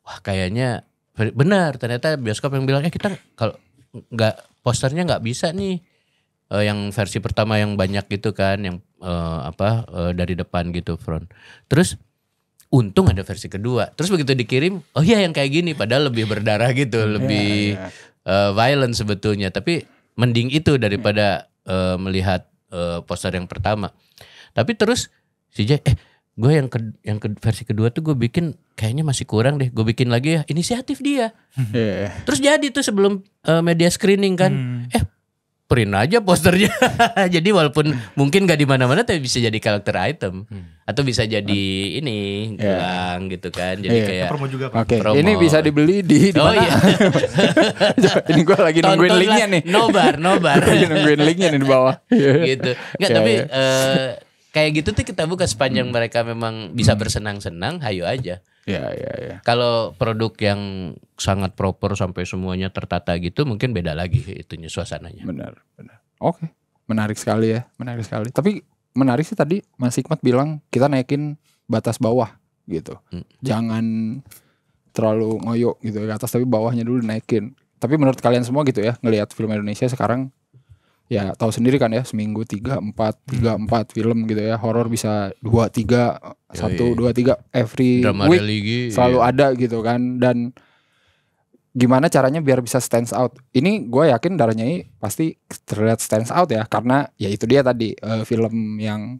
Wah kayaknya benar, ternyata bioskop yang bilang kita kalau nggak posternya nggak bisa nih yang versi pertama yang banyak gitu kan, yang dari depan gitu front. Terus untung ada versi kedua. Terus begitu dikirim, oh iya yang kayak gini, padahal lebih berdarah gitu, lebih violent sebetulnya. Tapi mending itu daripada melihat poster yang pertama. Tapi terus si Jay, gue yang versi kedua tuh gue bikin kayaknya masih kurang deh. Gue bikin lagi ya, inisiatif dia. Terus jadi tuh sebelum media screening kan, print aja posternya. Jadi walaupun mungkin gak di mana-mana tapi bisa jadi karakter item atau bisa jadi ini gelang gitu kan. Jadi kayak promo juga. Oke. Ini bisa dibeli di mana? Iya. Ini gue lagi nungguin linknya nih. Nobar. Lagi nungguin linknya nih di bawah. Gitu. Enggak tapi kayak gitu tuh kita buka sepanjang mereka memang bisa bersenang-senang, hayo aja. Iya. Kalau produk yang sangat proper sampai semuanya tertata gitu mungkin beda lagi itunya suasananya. Benar. Oke. Menarik sekali ya, Tapi menarik sih tadi Mas Hikmat bilang kita naikin batas bawah gitu. Jangan terlalu ngoyo gitu ke atas tapi bawahnya dulu naikin. Tapi menurut kalian semua gitu ya, ngelihat film Indonesia sekarang ya tahu sendiri kan ya, seminggu 3-4 film gitu ya, horor bisa 2-3, 1-2-3 every drama week religi, selalu ada gitu kan. Dan gimana caranya biar bisa stands out? Ini gue yakin Daranyai pasti terlihat stands out ya, karena ya itu dia tadi film yang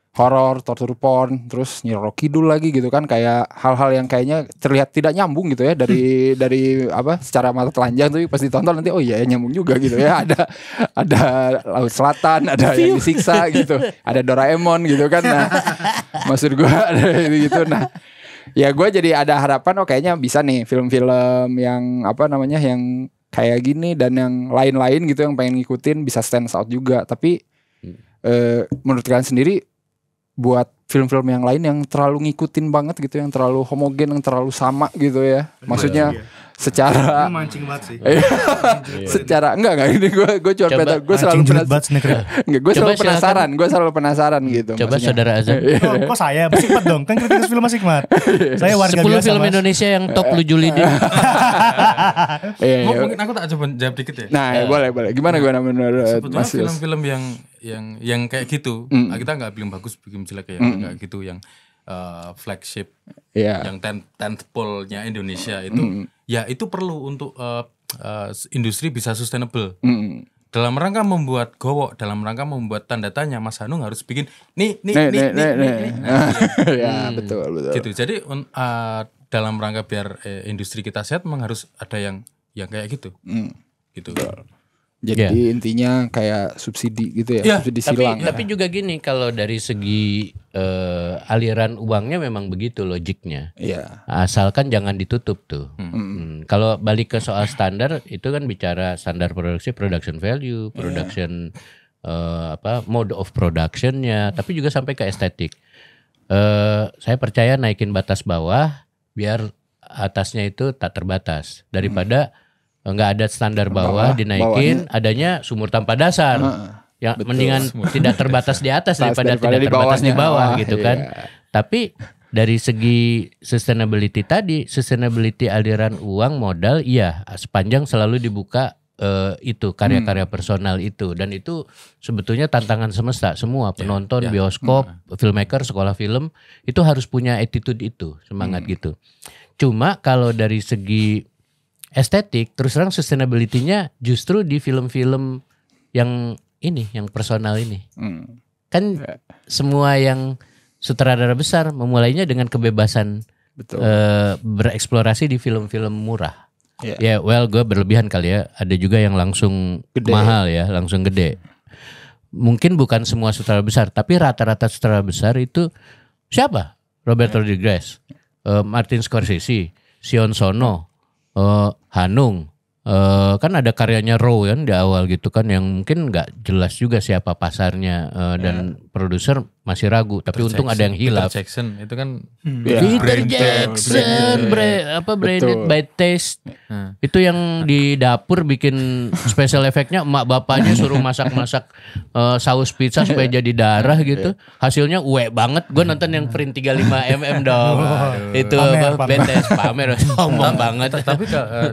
horor, torture porn, terus Nyi Roro Kidul lagi gitu kan, kayak hal-hal yang kayaknya terlihat tidak nyambung gitu ya dari secara mata telanjang, tapi pas ditonton nanti oh iya nyambung juga gitu ya. Ada Laut Selatan, ada yang disiksa gitu, ada Doraemon gitu kan. Nah, maksud gue ada gitu. Nah, ya gue jadi ada harapan kayaknya bisa nih film-film yang yang kayak gini dan yang lain-lain gitu yang pengen ngikutin bisa stand out juga. Tapi menurut kalian sendiri buat film-film yang lain yang terlalu ngikutin banget gitu, yang terlalu homogen, yang terlalu sama gitu ya. Maksudnya secara mancing banget sih. Secara enggak ini gue cuma gue selalu penasaran. Gue selalu penasaran gitu. Coba maksudnya. Saudara Azam. Kok saya Mas Hikmat dong? Kan kritikus film Mas Hikmat. Saya warga 10 biasa. film Indonesia yang top lu Juli deh. Mungkin aku tak coba jawab dikit ya. Nah, boleh. Gimana menurut sebetulnya Mas Yus? film-film yang kayak gitu, kita nggak bilang bagus, bikin jelek ya, kayak gitu yang flagship, yang tentpole-nya Indonesia itu, ya itu perlu untuk industri bisa sustainable. Dalam rangka membuat Gowok, dalam rangka membuat tanda tanya, Mas Hanung harus bikin nih. Ya betul. Gitu. Jadi dalam rangka biar industri kita sehat, memang harus ada yang kayak gitu. Gitu. Jadi intinya kayak subsidi gitu ya, subsidi silang. Tapi juga gini, kalau dari segi aliran uangnya memang begitu logiknya. Asalkan jangan ditutup tuh. Kalau balik ke soal standar, itu kan bicara standar produksi, production value, production mode of productionnya, tapi juga sampai ke estetik. Saya percaya naikin batas bawah biar atasnya itu tak terbatas daripada nggak ada standar bawah dinaikin, adanya sumur tanpa dasar. Yang mendingan tidak terbatas di atas daripada tidak terbatas di bawah gitu kan. Tapi dari segi sustainability tadi, sustainability aliran uang modal sepanjang selalu dibuka itu karya-karya personal itu, dan itu sebetulnya tantangan semesta. Semua penonton bioskop, filmmaker, sekolah film itu harus punya attitude itu, semangat gitu. Cuma kalau dari segi estetik, terus terang sustainability-nya justru di film-film yang ini, yang personal ini. Kan semua yang sutradara besar memulainya dengan kebebasan bereksplorasi di film-film murah. Gue berlebihan kali ya. Ada juga yang langsung mahal ya, langsung gede. Mungkin bukan semua sutradara besar, tapi rata-rata sutradara besar itu siapa? Robert Rodriguez, Martin Scorsese, Sion Sono, Hanung, kan ada karyanya Raw kan di awal gitu kan, yang mungkin nggak jelas juga siapa pasarnya dan produser masih ragu, tapi untung ada yang hilaf. Peter Jackson itu kan Peter Jackson, branded by taste. Itu yang di dapur bikin special effectnya emak bapaknya suruh masak-masak saus pizza supaya jadi darah gitu. Hasilnya uwe banget. Gue nonton yang print 35 mm dong. Itu BTS pamer sombong banget. Tapi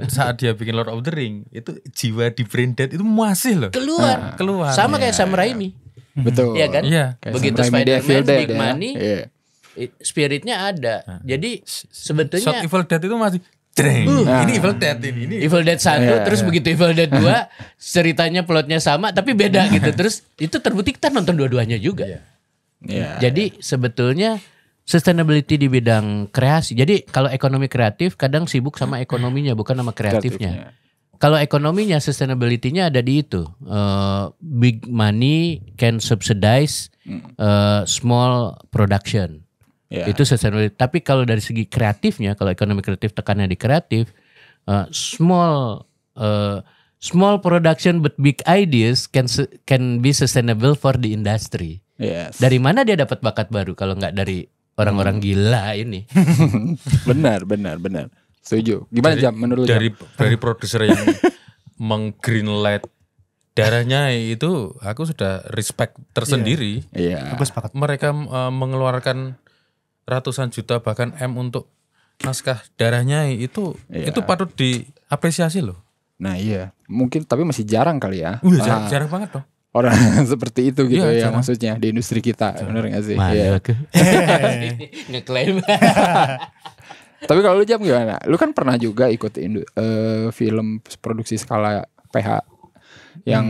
saat dia bikin Lord of the Ring itu jiwa di Braindead itu masih loh keluar. Sama kayak Sam Raimi. Betul. Iya kan? Iya. Begitu Spider-Man, Big Money, spiritnya ada. Jadi sebetulnya Shot Evil Dead itu masih ini Evil Dead ini. Evil Dead 1 terus begitu Evil Dead 2 ceritanya plotnya sama tapi beda gitu. Terus itu terbukti kita nonton dua-duanya juga. Jadi sebetulnya sustainability di bidang kreasi. Jadi kalau ekonomi kreatif kadang sibuk sama ekonominya bukan sama kreatifnya. Kalau ekonominya, sustainability-nya ada di itu. Big money can subsidize small production. Itu sustainability. Tapi kalau dari segi kreatifnya, kalau ekonomi kreatif tekannya di kreatif, small production but big ideas can be sustainable for the industry. Dari mana dia dapat bakat baru kalau nggak dari orang-orang gila ini? Benar. Setuju. Gimana Jam menurut dari produser yang meng-greenlight darahnya itu aku sudah respect tersendiri. Aku sepakat. Mereka mengeluarkan ratusan juta bahkan M untuk naskah darahnya itu patut diapresiasi loh. Nah iya, mungkin tapi masih jarang kali ya. Jarang banget dong. Orang seperti itu gitu ya maksudnya di industri kita. Benar gak sih? Ngeklaim. Tapi kalau lu Jam gimana? Lu kan pernah juga ikut film produksi skala PH yang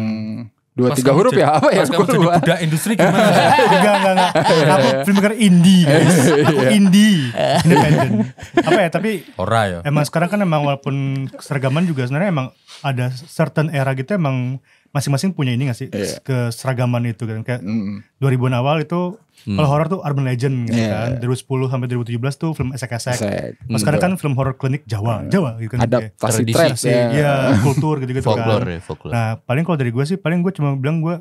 2-3 huruf ya apa ya? Pas kamu jadi budak industri gimana? Enggak. Aku filmmaker indie guys. Aku indie, independen. Apa ya? Tapi ya. Emang sekarang kan emang walaupun seragaman juga sebenarnya emang ada certain era gitu emang masing-masing punya ini gak sih keseragaman itu kan kayak 2000-an awal itu kalau horor tuh urban legend gitu kan 2010 sampai 2017 tuh film esek-esek. Sekarang kan film horor klinik Jawa gitu kan adaptasi tren ya kultur gitu-gitu folklore, kan. Nah paling kalau dari gue sih paling gue cuma bilang gue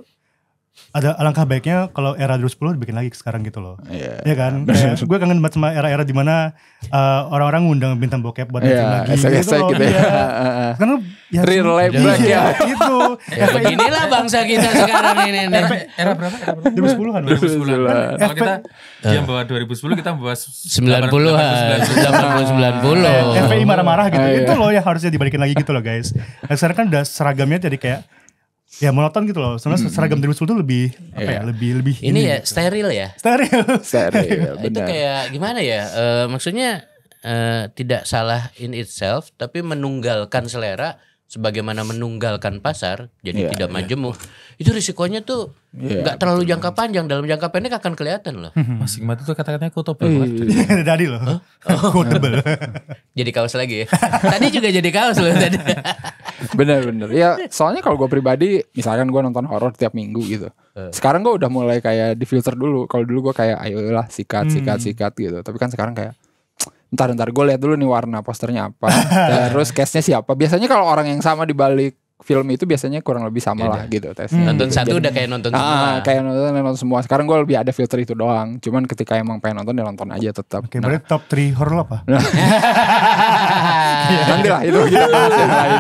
ada alangkah baiknya kalau era 2010 dibikin lagi sekarang gitu loh. Iya kan? Gue kangen banget sama era-era dimana orang-orang ngundang bintang bokep buat nonton lagi gitu loh. Gitu ya. Karena ya real life ya. Gitu. Ya beginilah bangsa kita sekarang ini. Era berapa? 2010-an. Kalau kita dia bawa 2010 kita bawa 90-an 90. FPI marah-marah gitu. Itu loh yang harusnya dibalikin lagi gitu loh guys. Nah, sekarang kan udah seragamnya jadi kayak ya monoton gitu loh. Sebenarnya seragam 2010 tuh lebih apa ya? Lebih ini ya steril ya. Steril, itu kayak gimana ya? Maksudnya tidak salah in itself tapi menunggalkan selera sebagaimana menunggalkan pasar jadi tidak majemuk. Itu risikonya tuh nggak terlalu jangka panjang, dalam jangka pendek akan kelihatan loh. Mas Hikmat itu kata-katanya quotable. Tadi loh. Quotable. Jadi kaos lagi ya. Tadi juga jadi kaos loh tadi. Bener. Ya soalnya kalau gue pribadi misalkan gue nonton horor tiap minggu gitu. Sekarang gue udah mulai kayak difilter dulu. Kalau dulu gue kayak ayolah sikat gitu. Tapi kan sekarang kayak Ntar gue lihat dulu nih warna posternya apa. Terus cast-nya siapa. Biasanya kalau orang yang sama di balik film itu biasanya kurang lebih sama lah gitu tesnya. Nonton satu udah kayak nonton semua. Kayak nonton semua. Sekarang gue lebih ada filter itu doang. Cuman ketika emang pengen nonton ya nonton aja tetap. Oke, berarti top 3 horror apa? Nanti lah itu kita bahas yang lain.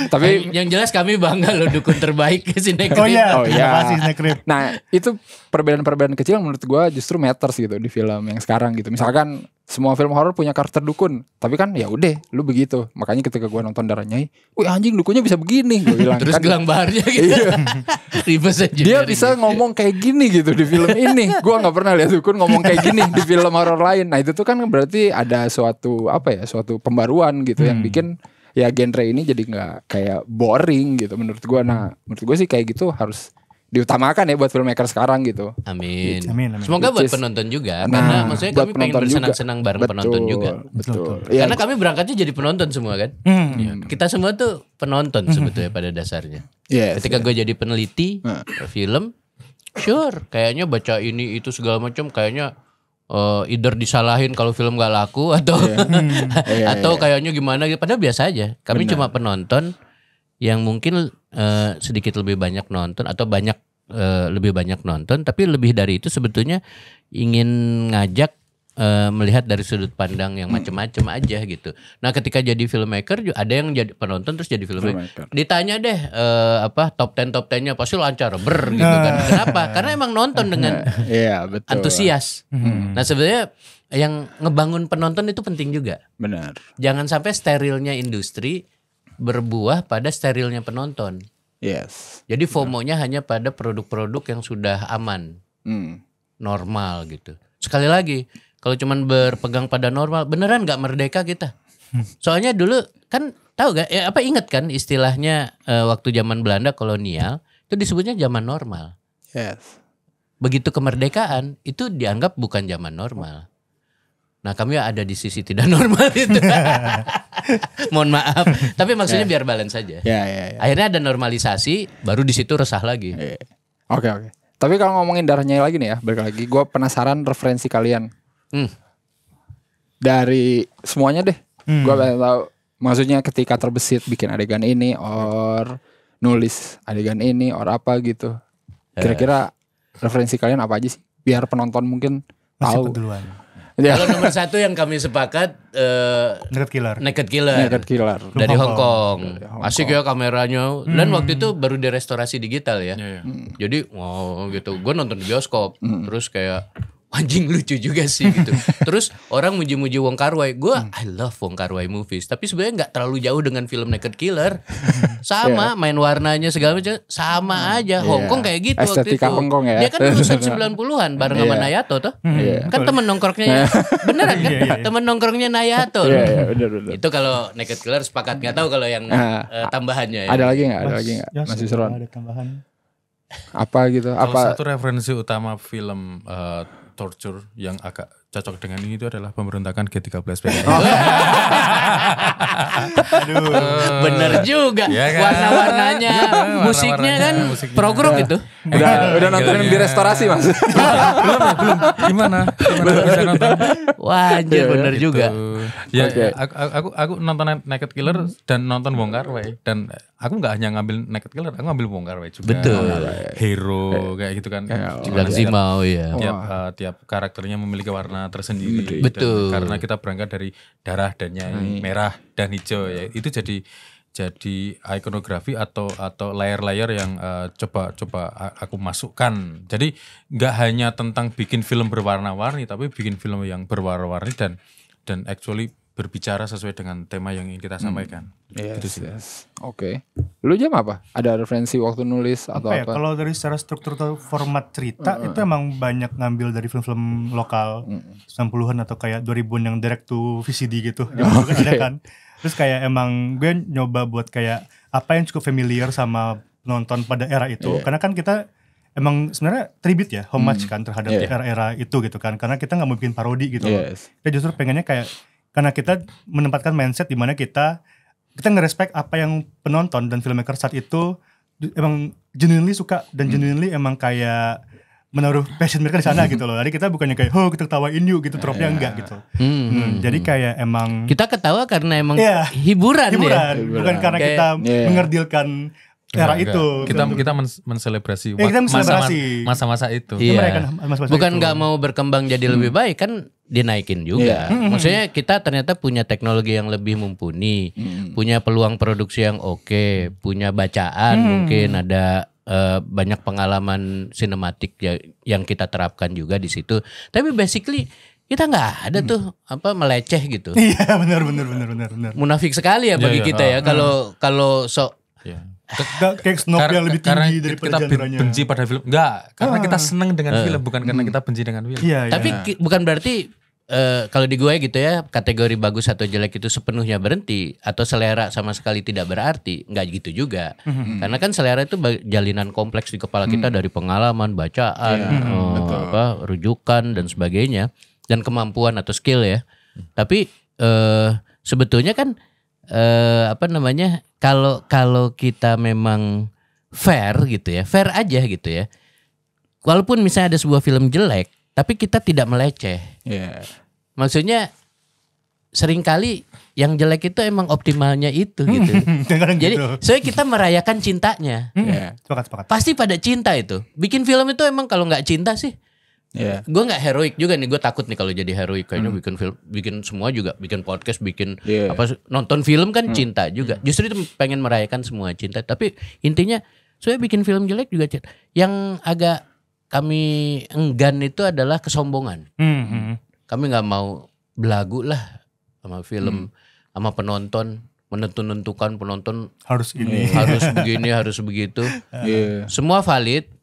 Tapi yang jelas kami bangga loh dukun terbaik ke Sinekrip. Oh iya. Sinekrip. Nah itu perbedaan-perbedaan kecil yang menurut gue justru matters gitu di film yang sekarang gitu. Misalkan semua film horor punya karakter dukun, tapi kan ya udah, lu begitu. Makanya ketika gue nonton Darah Nyai, wih anjing dukunnya bisa begini, gue bilang. Terus kan, gelang baharnya gitu. Dia bisa ngomong kayak gini gitu di film ini. Gue nggak pernah lihat dukun ngomong kayak gini di film horor lain. Nah itu tuh kan berarti ada suatu pembaruan gitu yang bikin ya genre ini jadi nggak kayak boring gitu menurut gue. Nah menurut gue sih kayak gitu harus diutamakan ya buat filmmaker sekarang gitu. Amin. Semoga buat penonton juga. Karena maksudnya kami pengen bersenang-senang bareng penonton juga. Betul. Karena kami berangkatnya jadi penonton semua kan. Kita semua tuh penonton sebetulnya pada dasarnya. Ketika gue jadi peneliti film, sure. Kayaknya baca ini itu segala macam kayaknya either disalahin kalau film gak laku atau kayaknya gimana. Padahal biasa aja. Kami cuma penonton yang mungkin sedikit lebih banyak nonton atau banyak lebih banyak nonton, tapi lebih dari itu sebetulnya ingin ngajak melihat dari sudut pandang yang macam-macam aja gitu. Nah, ketika jadi filmmaker ada yang jadi penonton terus jadi filmmaker. Ditanya deh top 10-nya pasti lancar gitu kan. Kenapa? Karena emang nonton dengan antusias. Nah, sebenarnya yang ngebangun penonton itu penting juga. Benar. Jangan sampai sterilnya industri berbuah pada sterilnya penonton. Yes. Jadi FOMO-nya hanya pada produk-produk yang sudah aman, normal gitu. Sekali lagi, kalau cuman berpegang pada normal, beneran nggak merdeka kita. Soalnya dulu kan tahu gak? Ingat kan istilahnya waktu zaman Belanda kolonial itu disebutnya zaman normal. Yes. Begitu kemerdekaan itu dianggap bukan zaman normal. Nah, kami ada di sisi tidak normal itu. Mohon maaf. Tapi maksudnya biar balance saja. Akhirnya ada normalisasi, baru di situ resah lagi. Oke. Tapi kalau ngomongin darahnya lagi nih ya, balik lagi. Gue penasaran referensi kalian. Dari semuanya deh. Gue pengen tahu. Maksudnya ketika terbesit bikin adegan ini, or nulis adegan ini, or apa gitu. Kira-kira referensi kalian apa aja sih? Biar penonton mungkin tahu. Kalau nomor 1 yang kami sepakat Naked Killer dari Hong Kong. Asik ya kameranya. Dan waktu itu baru direstorasi digital ya. Jadi gitu. Gue nonton di bioskop. Terus kayak anjing lucu juga sih gitu. Terus orang muji-muji Wong Kar-wai. Gue I love Wong Kar-wai movies. Tapi sebenarnya gak terlalu jauh dengan film Naked Killer. Sama main warnanya segala macam sama aja. Hong Kong kayak gitu estetika waktu itu. Hong Kong ya. Dia kan lulusan 90-an bareng sama Nayato tuh. Kan temen nongkrongnya beneran kan? Temen nongkrongnya Nayato. Bener. Itu kalau Naked Killer sepakat. Gak tahu kalau yang tambahannya ya. Ada lagi gak? Masih seru. Ada tambahan. Apa gitu? Salah satu referensi utama film torture yang agak cocok dengan ini itu adalah pemberontakan G13 PKI. Bener juga. Ya kan? Warna-warnanya, musiknya kan progrok gitu. Udah nontonin di restorasi Mas. belum. Gimana bisa nonton? Wah, anjir bener gitu. juga. Ya, aku nonton Naked Killer dan nonton Wong Kar-wai, dan aku nggak hanya ngambil Naked Killer, aku ngambil Wong Kar-wai juga. Betul. Hero kayak gitu kan. Bilang Zimao ya. Tiap karakternya memiliki warna tersendiri. Betul. Karena kita berangkat dari darah dan merah dan hijau ya. Itu jadi ikonografi atau layer-layer yang coba aku masukkan. Jadi nggak hanya tentang bikin film berwarna-warni, tapi bikin film yang berwarna-warni dan actually berbicara sesuai dengan tema yang ingin kita sampaikan. Yes. Oke. Lu Jam apa? Ada referensi waktu nulis atau apa? Kalau dari secara struktur atau format cerita itu emang banyak ngambil dari film-film lokal 90-an atau kayak 2000-an yang direct to VCD gitu. Ada kan. Terus kayak emang gue nyoba buat kayak apa yang cukup familiar sama penonton pada era itu. Karena kan kita emang sebenarnya tribute ya, homage kan terhadap era-era itu gitu kan. Karena kita gak mau bikin parodi gitu loh. Kita justru pengennya kayak, karena kita menempatkan mindset di mana kita nge-respect apa yang penonton dan filmmaker saat itu emang genuinely suka. Dan genuinely emang kayak menaruh passion mereka di sana gitu loh. Jadi kita bukannya kayak kita ketawain yuk gitu, tropnya enggak gitu. Jadi kayak emang kita ketawa karena emang hiburan ya. Bukan karena kita mengerdilkan era itu. Kita menselebrasi masa-masa itu. Bukan nggak mau berkembang jadi lebih baik kan, dinaikin juga. Maksudnya kita ternyata punya teknologi yang lebih mumpuni, punya peluang produksi yang oke, punya bacaan mungkin ada banyak pengalaman sinematik yang kita terapkan juga di situ. Tapi basically kita nggak ada tuh meleceh gitu. Iya benar. Munafik sekali ya bagi kita ya kalau sok. Kayak snob yang lebih tinggi dari kita benci pada film. Enggak, karena kita seneng dengan film, bukan karena kita benci dengan film. Tapi bukan berarti kalau di gue gitu ya, kategori bagus atau jelek itu sepenuhnya berhenti, atau selera sama sekali tidak berarti. Enggak gitu juga. Karena kan selera itu jalinan kompleks di kepala kita dari pengalaman, bacaan, rujukan dan sebagainya, dan kemampuan atau skill ya. Tapi sebetulnya kan kalau kita memang fair gitu ya, fair aja gitu ya. Walaupun misalnya ada sebuah film jelek, tapi kita tidak meleceh. Maksudnya seringkali yang jelek itu emang optimalnya itu gitu. Jadi gitu. soalnya kita merayakan cintanya. Sepakat. Pasti pada cinta itu. Bikin film itu emang kalau nggak cinta sih. Gue nggak heroik juga nih. Gue takut nih kalau jadi heroik. Kayaknya bikin film, bikin semua juga, bikin podcast, bikin nonton film kan cinta juga. Justru itu pengen merayakan semua cinta. Tapi intinya soalnya bikin film jelek juga cinta. Yang agak kami enggan itu adalah kesombongan. Kami nggak mau belagu lah sama film, sama penonton, menentukan penonton harus ini, harus begini, harus begitu. Semua valid.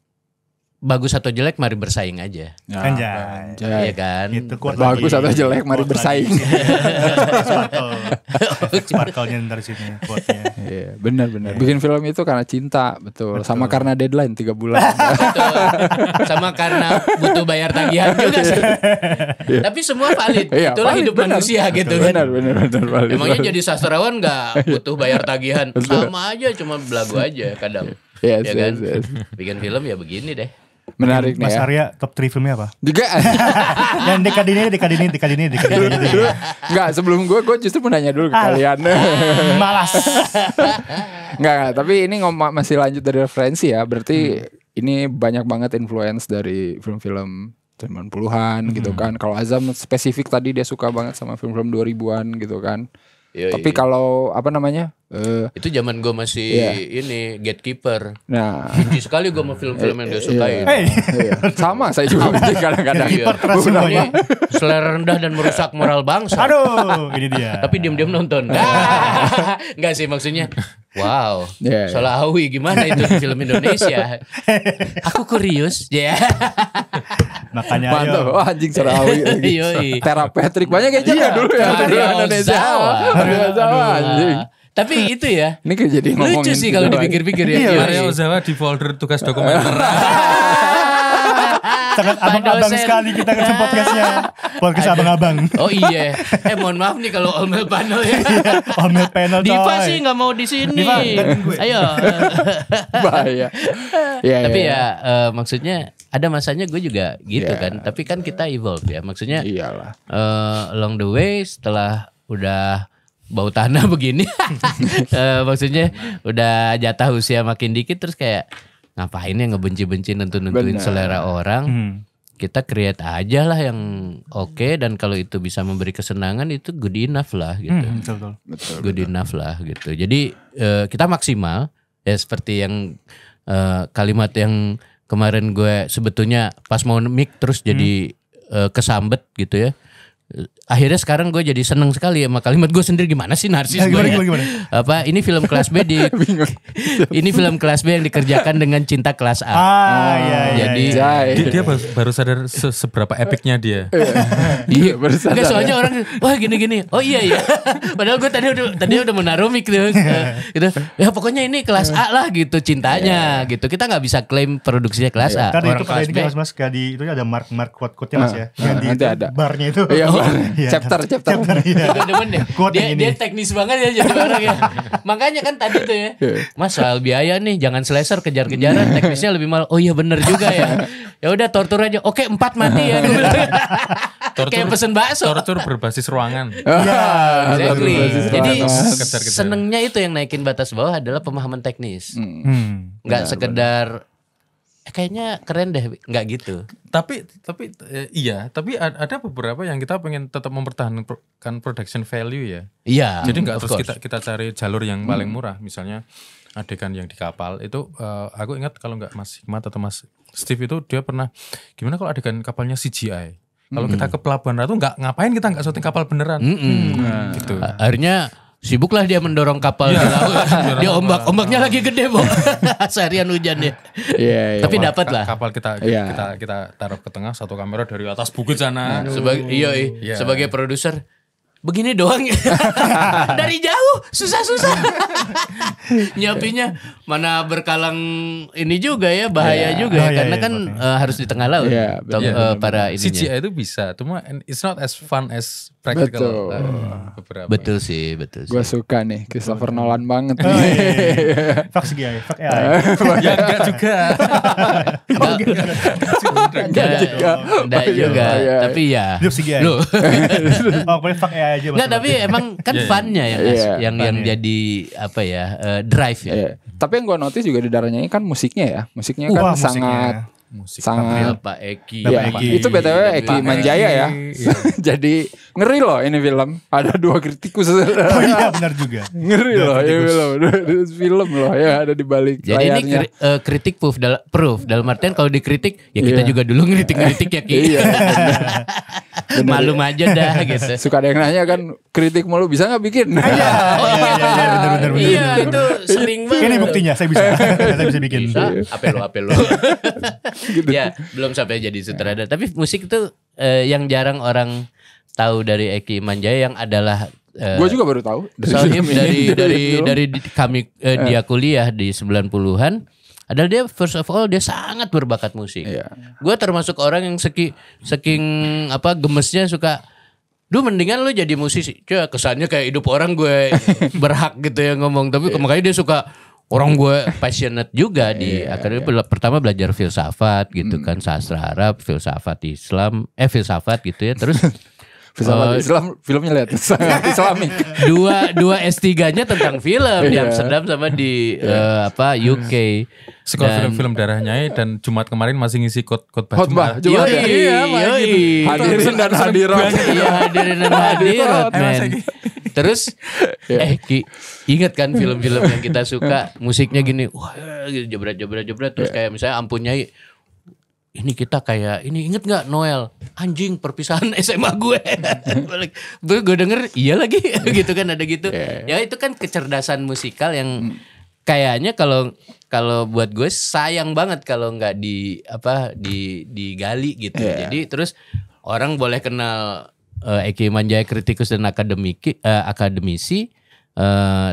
Bagus atau jelek mari bersaing aja. Iya kan? Itu bagus atau jelek mari bersaing. Sparkle-nya dari sini quote-nya. Iya, benar. Bikin film itu karena cinta, betul. Sama karena deadline 3 bulan. Betul. Sama karena butuh bayar tagihan juga sih. Tapi semua valid. Itulah valid, hidup manusia gitu kan. Benar valid. Emangnya jadi sastrawan gak butuh bayar tagihan? Sama aja, cuma belagu aja kadang. Ya kan? Bikin film ya begini deh. Menarik nih Mas ya. Arya top 3 filmnya apa? Juga. Yang dekade ini. Enggak, sebelum gue justru mau nanya dulu ke kalian. Malas. Enggak, tapi ini masih lanjut dari referensi ya. Berarti ini banyak banget influence dari film-film 90-an gitu kan. Kalau Azam spesifik tadi dia suka banget sama film-film 2000-an gitu kan. Tapi kalau apa namanya? Itu zaman gue masih ini gatekeeper. Nah, benci sekali gue sama film-film yang dia sukain. Sama saya juga benci kadang-kadang. Ini selera rendah dan merusak moral bangsa. Aduh, ini dia. Tapi diam-diam nonton. Enggak sih maksudnya. Wow. Solawi gimana itu film Indonesia? Aku kurius. Makanya mantap. Wah, anjing Solawi. Terapetrik banyak aja dulu ya di Indonesia. Anjing. Tapi itu ya. Ini kan jadi lucu sih kalau dipikir-pikir ya. Maria Ozawa di folder tugas dokumenter. Sangat abang-abang sekali kita ke podcastnya. Podcast abang-abang. Oh iya. Mohon maaf nih kalau Olmel panel ya. Olmel panel coy. Diva sih gak mau di sini. Ayo. Bahaya. Tapi ya maksudnya ada masanya gue juga gitu kan. Tapi kan kita evolve ya. Maksudnya iyalah. Along the way setelah udah bau tanah begini. Maksudnya udah jatah usia makin dikit terus kayak ngapain ya ngebenci-benci nentuin selera orang. Kita create aja lah yang oke, dan kalau itu bisa memberi kesenangan itu good enough lah gitu. Betul. Good enough lah gitu. Jadi kita maksimal ya, seperti yang kalimat yang kemarin gue sebetulnya pas mau mic terus jadi kesambet gitu ya. Akhirnya sekarang gue jadi seneng sekali sama kalimat gue sendiri. Gimana sih narsis gue gimana? Apa ini film kelas B ini film kelas B yang dikerjakan dengan cinta kelas A. Jadi dia baru sadar seberapa epicnya dia. Iya baru sadar. Soalnya orang wah gini. Oh iya. Padahal gue tadi udah menaruh mic gitu. Ya pokoknya ini kelas A lah gitu cintanya gitu. Kita nggak bisa klaim produksinya kelas A. Karena itu pada ini mas kayak di itu ada mark quote-nya mas ya. Yang di barnya itu. Chapter. Dia teknis banget ya jadi orang ya. Makanya kan tadi tuh ya, Mas soal biaya nih, jangan slasher kejar-kejaran, teknisnya lebih mahal. Oh iya bener juga ya. Ya udah tortur aja. Oke 4 mati ya. Kayak pesen bakso. Tortur berbasis ruangan. Exactly. Jadi senengnya itu yang naikin batas bawah adalah pemahaman teknis. Nggak sekedar kayaknya keren deh, nggak gitu. Tapi ada beberapa yang kita pengen tetap mempertahankan production value ya. Iya. Jadi nggak terus kita cari jalur yang paling murah. Misalnya adegan yang di kapal itu, aku ingat kalau nggak Mas Hikmat atau Mas Steve itu dia pernah gimana kalau adegan kapalnya CGI. Kalau kita ke Pelabuhan Ratu ngapain kita nggak syuting kapal beneran? Gitu. Akhirnya sibuklah dia mendorong kapal di laut. Dia ombaknya lagi gede, Bo. Seharian hujan dia. Tapi dapat lah. Kapal kita taruh ke tengah, satu kamera dari atas bukit sana. Sebagai produser begini doang ya. Dari jauh susah-susah. Nyiapinnya mana berkalang ini juga ya, bahaya juga ya, karena kan harus di tengah laut. Para ini. CGI itu bisa, cuma it's not as fun as practical. Betul sih. Gue suka nih Christopher Nolan banget. Fuck CGI, fuck AI. Ya enggak juga. Enggak juga. Tapi ya. CGI. Pokoknya fuck AI aja. Enggak, tapi emang kan funnya yang jadi apa ya, drive ya. Tapi yang gue notice juga di darahnya ini kan musiknya kan sangat sangat Pak Eki. Itu BTW Eki Manjaya ya. Jadi ngeri loh ini film. Ada 2 kritikus. Oh iya benar juga. Ngeri loh ini film loh ya ada di balik jadi layarnya. Ini kritik proof dalam artian kalau dikritik ya kita juga dulu ngeritik ya Ki. Iya. Malum aja dah gitu. Suka ada yang nanya kan kritik mulu bisa nggak bikin? Benar. Iya itu sering banget. Ini buktinya saya bisa bikin. Apa lo. Gitu. Ya belum sampai jadi sutradara. Tapi musik itu yang jarang orang tahu dari Eki Manjaya yang adalah gue juga baru tahu sohib dari kami dia kuliah di 90-an adalah dia first of all dia sangat berbakat musik. Gue termasuk orang yang saking apa gemesnya suka mendingan lu jadi musisi. Kesannya kayak hidup orang gue berhak gitu ya ngomong. Tapi makanya dia suka. Orang gue passionate juga di akademi. Pertama belajar filsafat gitu kan, sastra Arab, filsafat Islam, filsafat gitu ya. Terus filsafat Islam filmnya lihat sangat Islamik. Dua S3-nya tentang film di Amsterdam sama di UK. Sekolah film darah Nyai dan Jumat kemarin masih ngisi khotbah. Jumat. Hadirin dan hadirat. Iya, hadirin dan hadirat, men. Terus Ki, ingat kan film-film yang kita suka, musiknya gini, wah gitu jebret terus kayak misalnya Ampun Nyai. Ini kita kayak ini inget nggak Noel anjing perpisahan SMA gue. Gue denger iya lagi gitu kan ada gitu. Ya itu kan kecerdasan musikal yang kayaknya kalau buat gue sayang banget kalau nggak digali gitu. Jadi terus orang boleh kenal Eki Manjaya kritikus dan akademisi,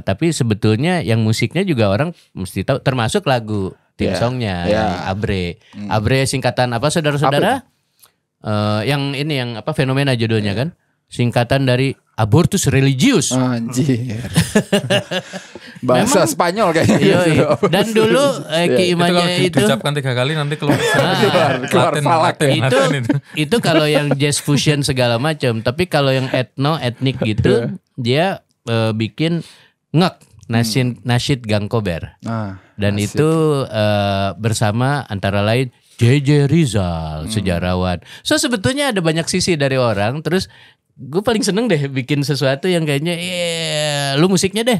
tapi sebetulnya yang musiknya juga orang mesti tahu, termasuk lagu theme songnya Abre. Abre singkatan apa saudara-saudara? Yang ini yang apa fenomena judulnya kan? Singkatan dari abortus religius. Anjir. Bahasa Spanyol kayaknya. Dan dulu Eki Manjaya itu diucapkan 3 kali nanti keluar falak. Itu kalau yang jazz fusion segala macam. Tapi kalau yang etnik gitu dia bikin nasyid Gang Kober. Dan itu bersama antara lain JJ Rizal, sejarawan. So sebetulnya ada banyak sisi dari orang. Terus gue paling seneng deh bikin sesuatu yang kayaknya lu musiknya deh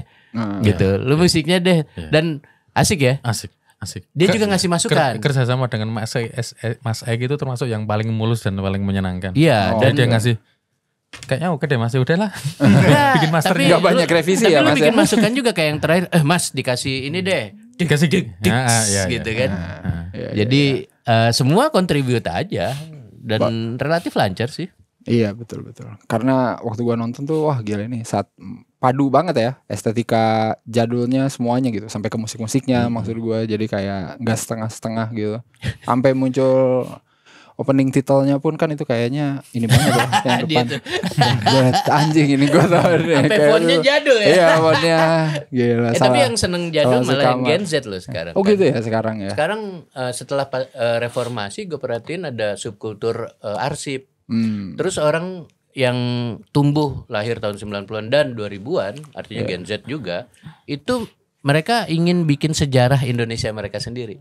gitu. Lu musiknya deh. Dan asik ya. Asik. Dia juga ngasih masukan. Kerja sama dengan Mas Eg itu termasuk yang paling mulus dan paling menyenangkan. Iya. Dan dia ngasih kayaknya oke deh Mas, udahlah. Bikin master nggak banyak revisi ya Mas. Tapi lu bikin masukan juga kayak yang terakhir, Mas dikasih ini deh. Dikasih gitu kan. Jadi semua kontribut aja dan relatif lancar sih. Iya betul. Karena waktu gua nonton tuh wah gila ini saat padu banget ya estetika jadulnya semuanya gitu sampai ke musik-musiknya maksud gua jadi kayak nggak setengah-setengah gitu. Sampai muncul opening titelnya pun kan itu kayaknya ini banget ya yang depan. Anjing ini gua tahu deh. Sampai fontnya jadul ya. Iya fontnya gila. Tapi yang seneng jadul malah yang Gen Z loh sekarang. Oh gitu ya sekarang ya. Sekarang setelah reformasi gue perhatiin ada subkultur arsip. Terus orang yang tumbuh lahir tahun 90-an dan 2000-an, artinya Gen Z juga, itu mereka ingin bikin sejarah Indonesia mereka sendiri.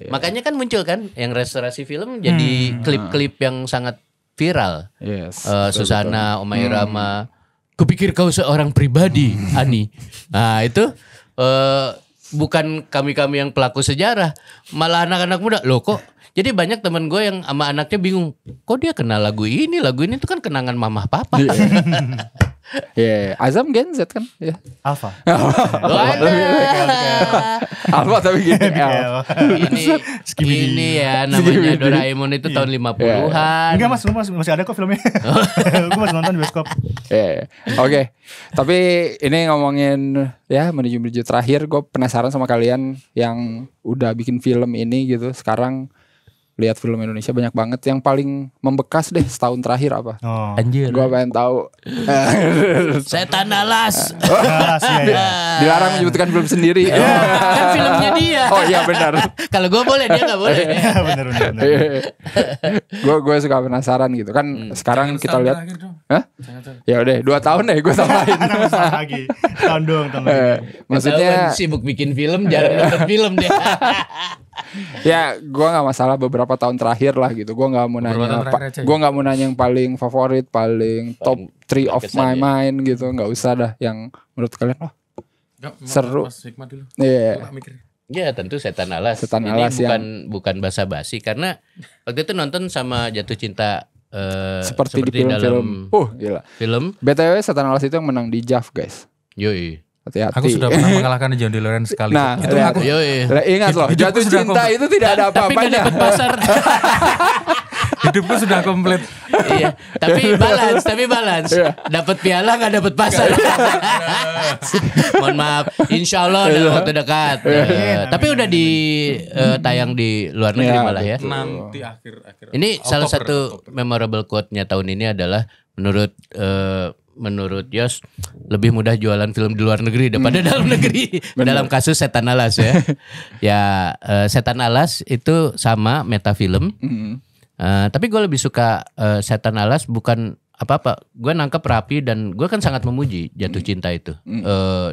Makanya kan muncul kan yang restorasi film jadi klip-klip yang sangat viral. Susana, Oma Irama, kupikir kau seorang pribadi, Ani. Nah itu bukan kami-kami yang pelaku sejarah, malah anak-anak muda. Loh kok? Jadi banyak teman gue yang sama anaknya bingung, kok dia kenal lagu ini tuh kan kenangan mama papa. Azam Gen Z kan? Alpha. Alpha tapi gitu. Ini ya namanya Doraemon itu tahun 50-an. Enggak Mas, masih ada kok filmnya. Gue masih nonton di bioskop. Oke. Tapi ini ngomongin ya menuju terakhir, gue penasaran sama kalian yang udah bikin film ini gitu. Sekarang lihat film Indonesia banyak banget. Yang paling membekas deh setahun terakhir apa? Oh. Anjir. Gua pengen tahu. Setan Alas. Ya. Dilarang menyebutkan film sendiri. Kan filmnya dia. Oh iya benar. Kalau gue boleh, dia gak boleh. Bener. Gue suka penasaran gitu kan. Sekarang kita lihat. Terakhir dong. Hah? Ya udah 2 tahun deh gue tambahin. lagi. Tahun lagi. Maksudnya Ketahuan sibuk bikin film, jarang nonton film dia. ya gue nggak masalah beberapa tahun terakhir lah gitu. Gue nggak mau Beberapa tahun nanya terakhir aja ya? gue nggak mau nanya yang paling favorit, paling top 3 of berkesan my ya. mind gitu. Nggak usah dah yang menurut kalian Enggak, Seru. Mas Hikmat dulu. Iya. Gua mikir. Ya tentu Setan Alas. Setan Ini Alas bukan basa-basi karena waktu itu nonton sama Jatuh Cinta seperti di film-film. Gila. film. BTW Setan Alas itu yang menang di JAV guys. Yoi. Hati-hati. Aku sudah pernah mengalahkan John D. Lawrence sekali. Nah, itu lihat. aku Yoi. Lah, ingat loh, Hidupku jatuh sudah cinta komplit. itu tidak ada Tapi gak apa-apanya. dapet pasar. hidupku sudah komplit. Iya. Tapi balance. Dapat piala gak dapet pasar. Mohon maaf. Insya Allah dalam waktu dekat. Tapi udah tayang di luar negeri Ya, malah ya. Nanti akhir Ini salah Oktober. satu memorable quote-nya tahun ini adalah menurut Yos lebih mudah jualan film di luar negeri daripada dalam negeri. Dalam kasus Setan Alas ya. Setan Alas itu sama Metafilm. Tapi gue lebih suka Setan Alas bukan apa-apa. Gue nangkep rapi dan gue kan sangat memuji Jatuh Cinta itu.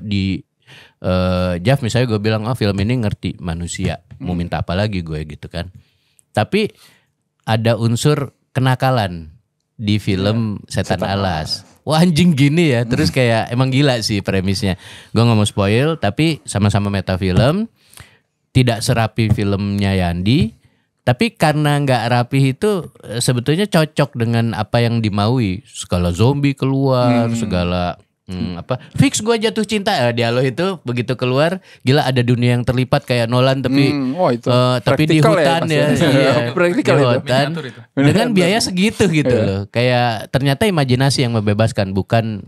Di Jeff misalnya gue bilang film ini ngerti manusia. Mau minta apa lagi gue gitu kan. Tapi ada unsur kenakalan di film Setan Alas. Wah anjing gini ya. Terus kayak emang gila sih premisnya. Gue gak mau spoil tapi sama-sama Metafilm. Tidak serapi filmnya Yandi. Tapi karena gak rapi itu sebetulnya cocok dengan apa yang dimaui. Segala zombie keluar, segala fix gue jatuh cinta dialog itu begitu keluar gila ada dunia yang terlipat kayak Nolan tapi tapi di hutan ya, praktikal di itu. hutan dengan biaya segitu gitu loh kayak ternyata imajinasi yang membebaskan bukan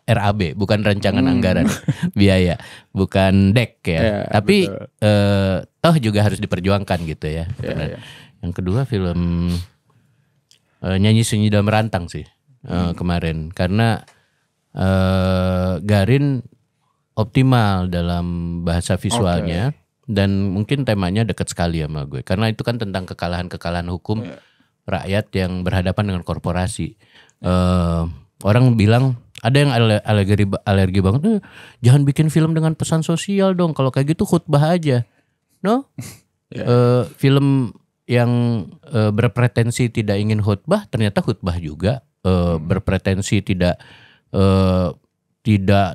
RAB bukan rancangan anggaran biaya bukan dek ya tapi toh juga harus diperjuangkan gitu ya. Yang kedua film Nyanyi Sunyi dalam Rantang sih kemarin karena Garin optimal dalam bahasa visualnya dan mungkin temanya dekat sekali sama gue karena itu kan tentang kekalahan hukum rakyat yang berhadapan dengan korporasi. Orang bilang ada yang alergi banget jangan bikin film dengan pesan sosial dong kalau kayak gitu khutbah aja film yang berpretensi tidak ingin khutbah ternyata khutbah juga berpretensi tidak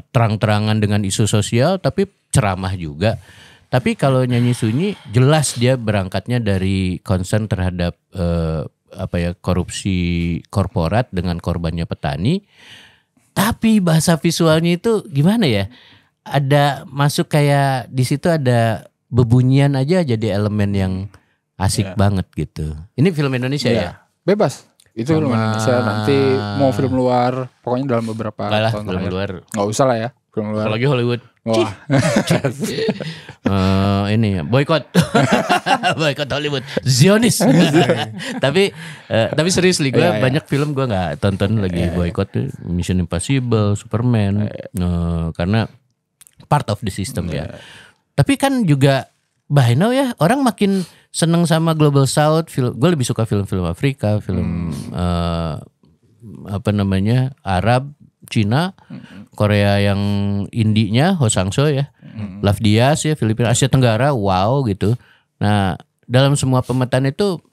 terang-terangan dengan isu sosial tapi ceramah juga. Tapi kalau Nyanyi Sunyi jelas dia berangkatnya dari concern terhadap korupsi korporat dengan korbannya petani. Tapi bahasa visualnya itu gimana ya? Ada masuk kayak di situ ada bebunyian aja jadi elemen yang asik banget gitu. Ini film Indonesia ya? Bebas. Itu film Indonesia nanti mau film luar pokoknya dalam beberapa tahun film luar nggak usah lah ya film luar apalagi Hollywood. Wah. Ini boykot boykot Hollywood Zionis. tapi seriously gue banyak film gue nggak tonton lagi boykot Mission Impossible, Superman karena part of the system ya. Tapi kan juga by now ya orang makin seneng sama Global South. Gue lebih suka film-film Afrika, film Arab, Cina, Korea yang indinya Ho Sang-soo ya, Love Diaz ya, Filipina, Asia Tenggara, wow gitu. Nah dalam semua pemetaan itu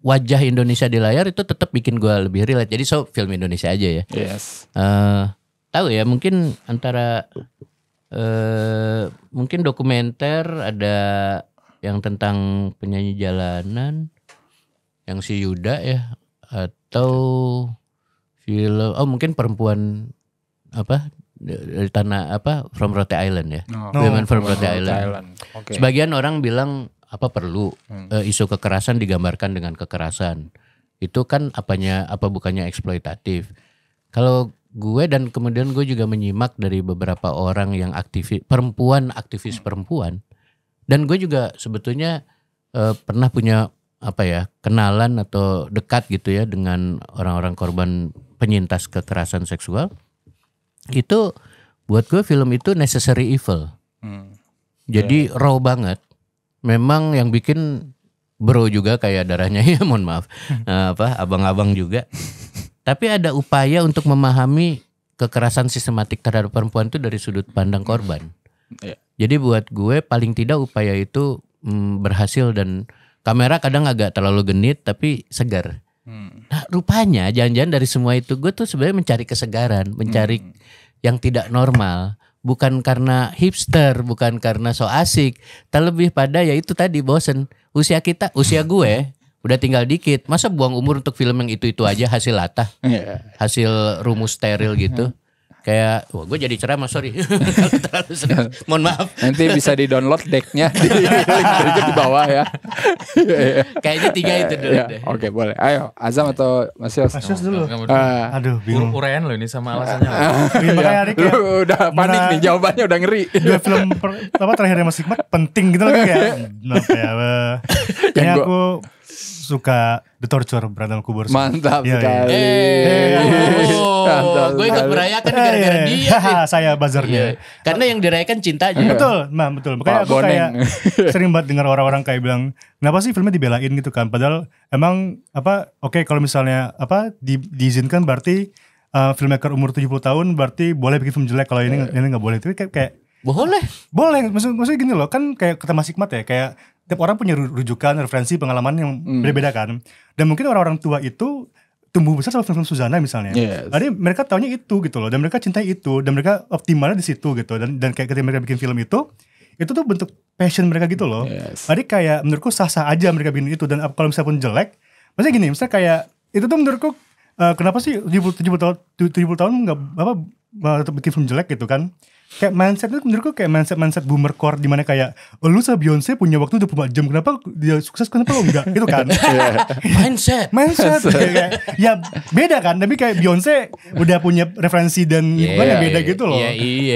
wajah Indonesia di layar itu tetap bikin gue lebih relate. Jadi film Indonesia aja ya. Yes. Tahu ya mungkin antara mungkin dokumenter ada yang tentang penyanyi jalanan yang si Yuda ya atau film mungkin perempuan dari tanah from Rhode Island ya. Women from Rhode Island. Okay. Sebagian orang bilang perlu isu kekerasan digambarkan dengan kekerasan. Itu kan bukannya eksploitatif. Kalau gue dan kemudian gue juga menyimak dari beberapa orang yang aktivis perempuan dan gue juga sebetulnya pernah punya kenalan atau dekat gitu ya dengan orang-orang korban penyintas kekerasan seksual, itu buat gue film itu necessary evil. Jadi raw banget. Memang yang bikin bro juga kayak darahnya ya, mohon maaf, abang-abang juga. Tapi ada upaya untuk memahami kekerasan sistematik terhadap perempuan itu dari sudut pandang korban. Jadi buat gue paling tidak upaya itu berhasil, dan kamera kadang agak terlalu genit tapi segar. Nah rupanya jangan-jangan dari semua itu gue tuh sebenarnya mencari kesegaran, mencari yang tidak normal. Bukan karena hipster, bukan karena so asik, terlebih pada ya itu tadi bosen. Usia gue udah tinggal dikit. Masa buang umur untuk film yang itu-itu aja, hasil latah, hasil rumus steril gitu. Kayak, wah gue jadi ceramah, sorry. Terlalu serius. Mohon maaf. Nanti bisa di-download decknya di link berikut di bawah ya. Kayaknya 3 itu dulu deh. Oke, boleh. Ayo, Azam atau Mas Yos? Mas Yos dulu. Aduh, bingung. Uraian lo ini sama alasannya. Makanya Arik ya, lu udah panik nih, jawabannya udah ngeri. Dua film terakhirnya Mas Hikmat penting gitu loh kayak. Kayaknya aku suka The Torture, Berantem Kubur. Mantap sekali. Gue ikut merayakan gara-gara dia. Saya buzzernya. Karena yang dirayakan cintanya. Betul, betul. Makanya aku kayak sering banget dengar orang-orang kayak bilang, kenapa sih filmnya dibelain gitu kan? Padahal emang oke, kalau misalnya diizinkan berarti filmmaker umur 70 tahun berarti boleh bikin film jelek, kalau ini nggak boleh. Tapi kayak boleh. Maksudnya gini loh, kan kayak kata Mas Hikmat ya, kayak tiap orang punya rujukan, referensi, pengalaman yang beda-beda kan. Dan mungkin orang-orang tua itu tumbuh besar sama film-film Suzana misalnya. Jadi mereka taunya itu gitu loh, dan mereka cintai itu, dan mereka optimalnya di situ gitu. Dan kayak ketika mereka bikin film itu tuh bentuk passion mereka gitu loh. Jadi kayak menurutku sah-sah aja mereka bikin itu. Dan kalau misalnya pun jelek, maksudnya gini, misalnya kayak itu tuh menurutku kenapa sih 70 tahun nggak tetap bikin film jelek gitu kan? Kayak mindset itu menurutku kayak mindset boomer core, dimana kayak lu sama Beyonce punya waktu 24 jam, kenapa dia sukses, kenapa lo enggak gitu kan. Mindset kayak, ya beda kan, tapi kayak Beyonce udah punya referensi dan lingkungan yang beda gitu loh.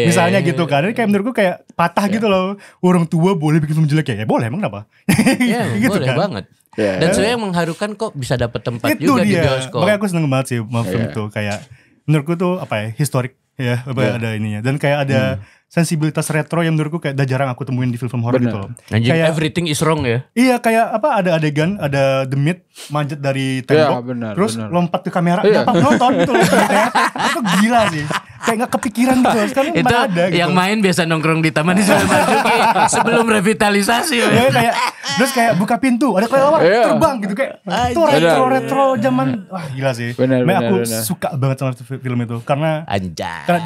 Misalnya gitu kan. Jadi kayak menurutku kayak patah gitu loh, orang tua boleh bikin film jelek ya boleh, emang kenapa. Gitu boleh kan? Banget. Dan sebenarnya yang mengharukan kok bisa dapet tempat itu juga di bioskop. Makanya aku seneng banget sih film itu, kayak menurutku tuh historik ya, ada ininya, dan kayak ada sensibilitas retro yang menurutku kayak udah jarang aku temuin di film horor gitu loh. Kayak everything is wrong ya. Iya, kayak ada adegan, ada The Mid manjat dari tembok, terus lompat ke kamera, dapat nonton gitu loh. Itu gila sih. Kayak gak kepikiran gitu. Sekarang itu ada gitu. Yang main biasa nongkrong di taman Ismail Marzuki sebelum revitalisasi. Ya, terus kayak buka pintu, ada kelelawar terbang gitu, kayak itu retro zaman. Wah gila sih. Aku suka banget sama film itu karena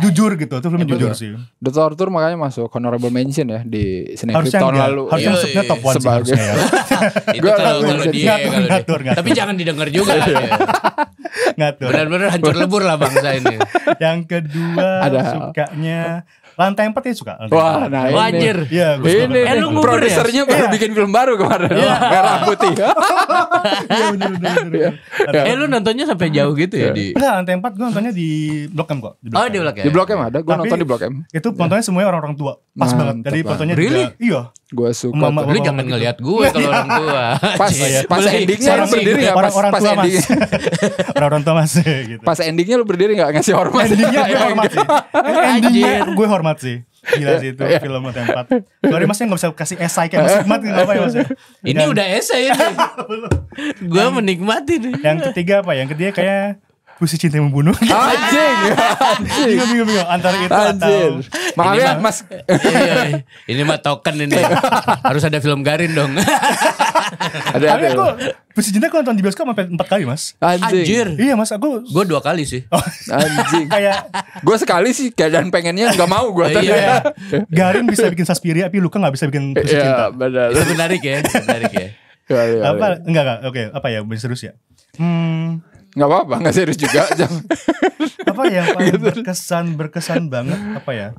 jujur gitu. Itu filmnya jujur sih. The Torture makanya masuk honorable mention ya di Cinecrip tahun lalu. Harusnya masuknya top 1 sih harusnya ya. Itu kalau dia ngatur. Tapi jangan didengar juga. Ngatur. Benar-benar hancur lebur lah bangsa ini. Yang kedua sukanya Lantai 4 ya suka. Wah, nah Wajir. Iya, ini produsernya baru bikin film baru kemarin. Merah Putih. Iya bener. Lu nontonnya sampai jauh gitu ya di? Enggak, Lantai 4 gue nontonnya di Blok M kok. Oh di Blok M. Di Blok M ada, gue nonton di Blok M. Itu nontonnya semuanya orang-orang tua. Pas banget. Jadi fotonya juga. Iya. Gue suka. Lu jangan ngelihat gue kalau orang tua. Pas endingnya lu berdiri gak? Orang tua mas. Orang tua mas gitu. Pas endingnya lu berdiri gak ngasih hormat? Endingnya gue hormat sih. Endingnya gue hormat sih. Gila sih itu film Lantai 4. Sorry mas, gak bisa kasih esai kayak Mas Hikmat. Apa ya mas? Ini udah esai ini. Gue menikmati nih. Yang ketiga apa? Yang ketiga kayak Puisi Cinta yang Membunuh. Anjing. Bingung antara itu atau maaf ya mas. Ini mah token ini. Harus ada film Garin dong. Tapi aku Puisi Cinta aku nonton di bioskop sampai 4 kali mas. Anjir. Iya mas, gue 2 kali sih. Anjing. Kayak gue sekali sih dan pengennya gak mau gue. Garin bisa bikin Suspiria, tapi Luka gak bisa bikin Puisi Cinta. Benar. Itu menarik ya. Apa? Enggak. Oke, apa ya? Serius ya? Gak apa-apa, gak serius juga. Apa yang paling berkesan banget apa ya?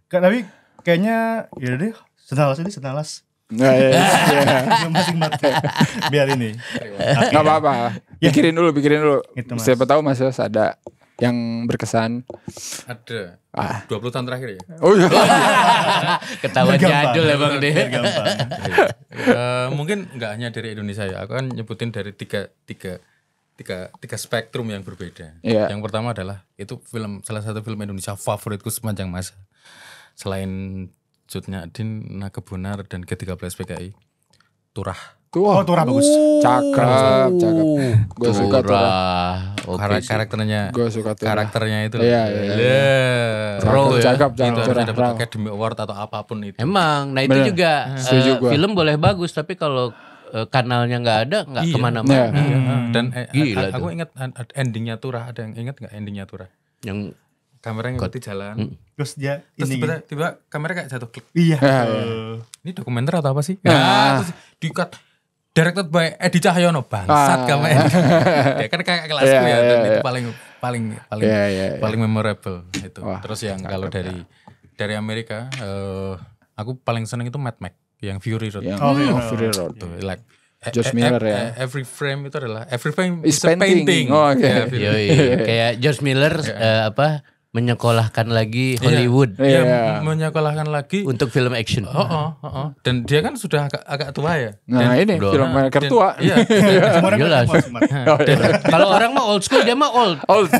Tapi kayaknya ya deh, senalas. Masing-masing. Biar ini. Gak apa-apa. Pikirin dulu. Gitu, siapa tahu Mas Yos ada yang berkesan? Ada 20 tahun terakhir ya. Oh iya. Ketahuan jadul emang deh. Mungkin nggak hanya dari Indonesia ya. Aku kan nyebutin dari tiga spektrum yang berbeda. Iya. Yang pertama adalah itu salah satu film Indonesia favoritku sepanjang masa. Selain Cut Nyak-Dien, Nakebunar dan G13 PKI, Turah. Turah bagus. Cakep. Gue suka Turah. Karakternya. Gue suka Turah. Karakternya itu. Iya. Cakep. Itu harusnya dapat Academy Award atau apapun itu. Emang, nah itu Bener. juga Setuju gua. film boleh bagus, tapi kalau kanalnya nggak ada, nggak kemana-mana. Iya. Dan Gila aku tuh. ingat endingnya Turah. Ada yang ingat nggak endingnya Turah? Yang Kameranya ngikuti jalan. Terus dia Terus ini. tiba-tiba kamera kayak jatuh klik. Iya. Ini dokumenter atau apa sih? Terus di-cut. Directed by Edi Cahyono. Bangsat kamera. Dia kan kayak kelasku ya. Dan itu paling memorable itu. Wah, Terus yang kalau dari Amerika, aku paling seneng itu Mad Max yang Fury Road. Yang Fury Road. Tuh, like Josh Miller ya. Every frame itu adalah every frame Is is a painting. Oh, oke. Ya, Yoi, kayak George Miller menyekolahkan lagi Hollywood Iya. menyekolahkan lagi. untuk film action. Dan dia kan sudah agak tua ya. Nah ini film maker tua. Iya. Jelas. Kalau orang mah old school, dia mah old. Old.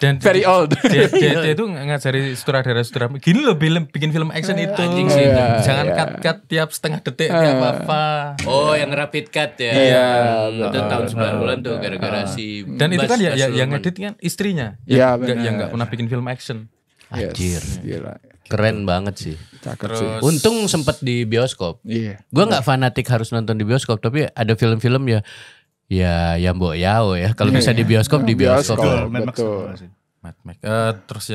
Dan Very old. Dia itu ngajari sutradara gini loh bikin film action itu. Anjing sih itu. Jangan cut tiap setengah detik tiap apa. Oh, yang rapid cut ya. Iya, Itu tahun 90-an tuh gara-gara si Dan itu kan Bas yang Sulaiman. ngedit kan istrinya. Iya, Yang benar. nggak pernah bikin film action. Anjir. Gila. Keren banget sih. Cakep sih. Untung sempet di bioskop. Iya. Gue nggak fanatik harus nonton di bioskop, tapi ada film-film ya mbok yao ya. Kalau bisa di bioskop di bioskop. Bioskop. Betul. Betul. Mad Max. Terus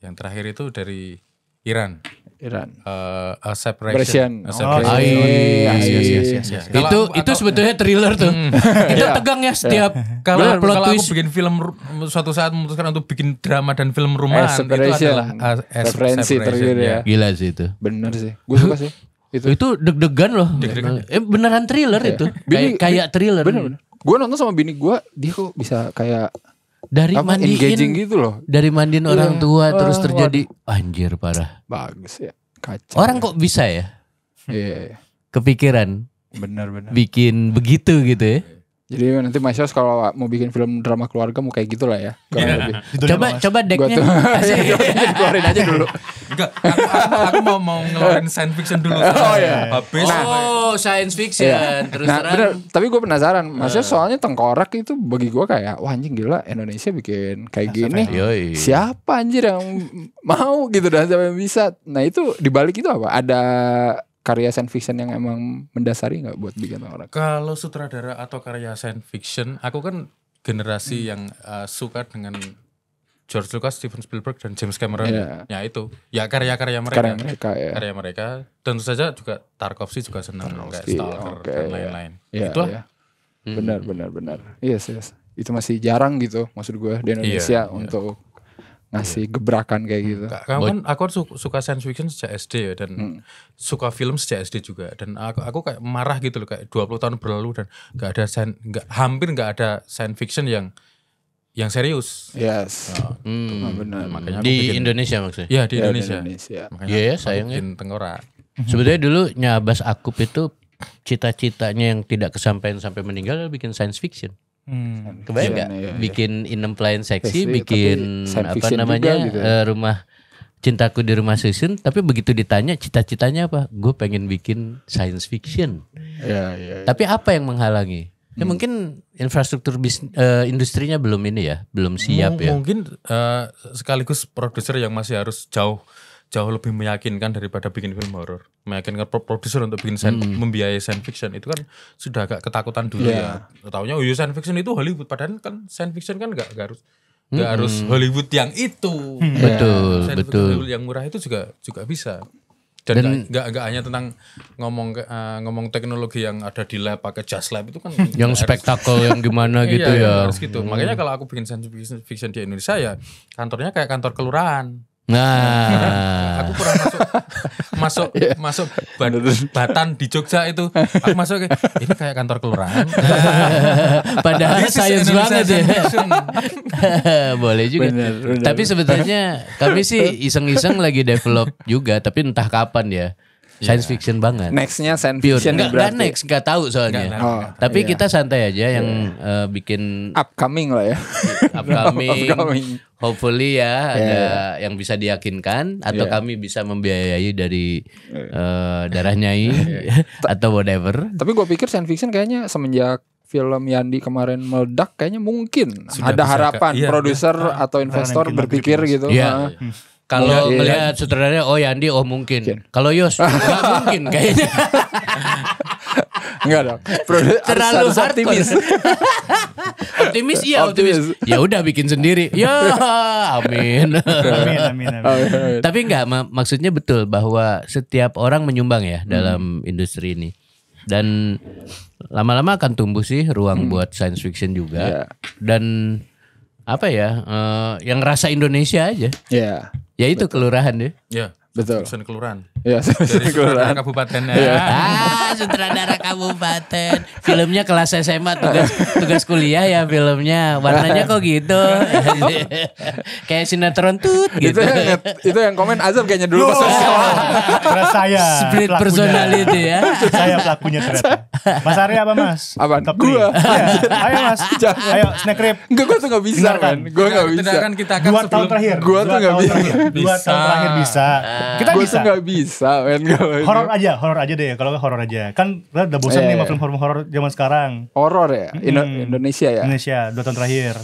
yang terakhir itu dari Iran. A Separation. Version. iya. Ya, kalau Itu sebetulnya thriller tuh. Itu tegang ya setiap Kalau plot aku twist. bikin film suatu saat memutuskan untuk bikin drama dan film rumahan itu Separation. adalah Referensi terakhir ya. Gila sih itu. Bener sih. Gue suka sih. Itu deg-degan loh. Beneran thriller itu. Kayak thriller. Bener. Gue nonton sama bini gue, dia kok bisa kayak Dari engaging mandiin gitu loh. dari mandiin orang tua terus terjadi anjir parah. Bagus ya. Kacau. Orang kok bisa ya Iya. kepikiran Bener. bikin begitu gitu ya. Jadi nanti Mas Yos kalau mau bikin film drama keluarga mau kayak gitu lah ya. Kurang lebih. Coba Gua decknya. tuh keluarin aja dulu. Enggak, aku mau ngeluarin science fiction dulu. Oh, iya. Habis Oh, science fiction. Terus Nah terang. bener, tapi gue penasaran. Maksudnya soalnya tengkorak itu bagi gue kayak wah anjing gila Indonesia bikin kayak gini. Yoi. Siapa anjir yang mau gitu dan siapa yang bisa. Nah itu dibalik itu apa? Ada karya science fiction yang emang mendasari nggak buat bikin orang? kalau sutradara atau karya science fiction, aku kan generasi yang suka dengan George Lucas, Steven Spielberg dan James Cameron. Iya. Ya itu, ya karya-karya mereka. Karya mereka ya. Karya mereka. Tentu saja juga Tarkovsky juga senang kayak Tarkovsky, Stalker oke, dan iya. lain-lain. Iya, Itulah. iya. Benar. Yes. Itu masih jarang gitu maksud gue di Indonesia Iya. untuk ngasih gebrakan kayak gitu. Aku suka science fiction sejak SD ya dan suka film sejak SD juga dan aku kayak marah gitu loh kayak 20 tahun berlalu dan hampir nggak ada science fiction yang serius. Yes. Benar. Makanya aku Di bikin, Indonesia maksudnya. ya di Ya, Indonesia. Iya, Makanya aku sayangnya. bikin Tengkorak. Sebetulnya dulu Nyabas Akup itu cita-citanya yang tidak kesampaian sampai meninggal adalah bikin science fiction. Kebayang nggak? Iya. Bikin Inem Plain Seksi, Seksi, bikin tapi science apa fiction namanya juga gitu ya. rumah Cintaku di Rumah Susun. Tapi begitu ditanya cita-citanya apa? Gue pengen bikin science fiction. Iya. Tapi apa yang menghalangi? Ya mungkin infrastruktur industrinya belum ini ya, belum siap ya. Mungkin sekaligus produser yang masih harus jauh lebih meyakinkan daripada bikin film horor. Meyakinkan produser untuk bikin membiayai science fiction itu kan sudah agak ketakutan dulu ya. Taunya science fiction itu Hollywood, padahal kan science fiction kan nggak harus Hollywood yang itu. Betul, Science betul. Hollywood yang murah itu juga bisa. Dan nggak hanya tentang ngomong teknologi yang ada di lab pakai just lab itu kan Yang spektakel yang gimana gitu iya, ya. harus gitu. Makanya kalau aku bikin science fiction di Indonesia ya kantornya kayak kantor kelurahan. Nah, Aku pernah masuk Batan di Jogja itu. Aku masuk ini kayak kantor kelurahan. padahal This is science Indonesia banget ya. Fiction. Boleh juga. Bener. Tapi sebetulnya kami sih iseng-iseng lagi develop juga, tapi entah kapan ya. Science fiction banget. Nextnya science Pure. fiction Enggak next, enggak tahu soalnya. Nggak. Tapi Iya. kita santai aja yang bikin Upcoming lah ya. upcoming. Hopefully ya ada yang bisa diyakinkan atau Iya. kami bisa membiayai dari darah Nyai atau whatever. Tapi gue pikir science fiction kayaknya semenjak film Yandi kemarin meledak kayaknya mungkin Sudah ada bisa harapan iya. produser atau investor bikin berpikir lagu gitu. Iya. Kalau Iya. ngelihat sutradaranya Yandi mungkin. Kalau Yos nggak mungkin kayaknya. Enggak dong. Terlalu harus hardcore. optimis. Optimis iya optimis. Ya udah bikin sendiri. Ya amin. Amin. Tapi enggak maksudnya betul bahwa setiap orang menyumbang ya dalam industri ini. Dan lama-lama akan tumbuh sih ruang buat science fiction juga. Iya. Dan apa ya yang rasa Indonesia aja. Iya. Ya itu kelurahan deh. Ya, Betul. Fiction kelurahan. Iya, Dari kelurahan. kabupatennya. Sutradara kabupaten. Filmnya kelas SMA tugas kuliah ya filmnya. Warnanya kok gitu. Kayak sinetron tut gitu. Itu yang komen Azab kayaknya dulu pas Terus saya Split pelakunya. personality ya. Saya pelakunya ternyata. Mas Arya apa mas? Apaan? Top Gua. 3. Ayo mas. Jangan. Ayo snack rib. Enggak, gue tuh gak bisa Dengarkan. kan. Gue gak bisa. Tidak kan kita akan 2 tahun sebelum terakhir. Gua tuh nggak bisa. 2 tahun terakhir bisa. Kita Gue bisa. tuh gak bisa men. Horor aja deh. Kalau nggak horor aja. Kan kita udah bosan nih sama film horor zaman sekarang. Horor ya? Indonesia ya? Indonesia 2 tahun terakhir.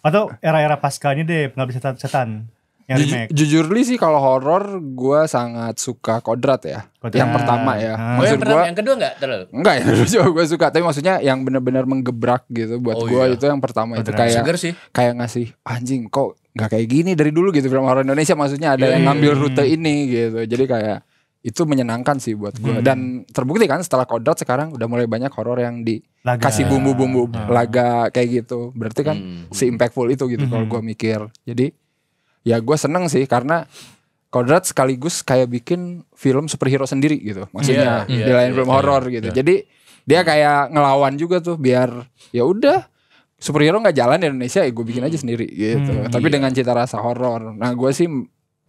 Atau era-era pascanya deh, pengabdi setan yang remake. Jujur li sih kalau horor gue sangat suka Kodrat ya. Kodrat. Yang pertama ya. Oh yang Maksud pertama, gue yang kedua enggak terlalu. enggak ya, gue suka. Tapi maksudnya yang benar-benar menggebrak gitu buat Oh, gue iya. itu yang pertama itu Kodrat. kayak Seger sih. kayak ngasih anjing kok nggak kayak gini dari dulu gitu film horor Indonesia, maksudnya ada yang ngambil rute ini gitu. Jadi kayak itu menyenangkan sih buat gue. Dan terbukti kan setelah Kodrat sekarang udah mulai banyak horor yang Laga. dikasih bumbu-bumbu laga kayak gitu. Berarti kan si impactful itu gitu kalau gue mikir. Jadi ya gue seneng sih karena Kodrat sekaligus kayak bikin film superhero sendiri gitu. Maksudnya Iya, di lain film horor gitu. Jadi dia kayak ngelawan juga tuh biar ya udah superhero nggak jalan di Indonesia, ya gue bikin aja sendiri gitu. Tapi dengan cita rasa horor. Nah gue sih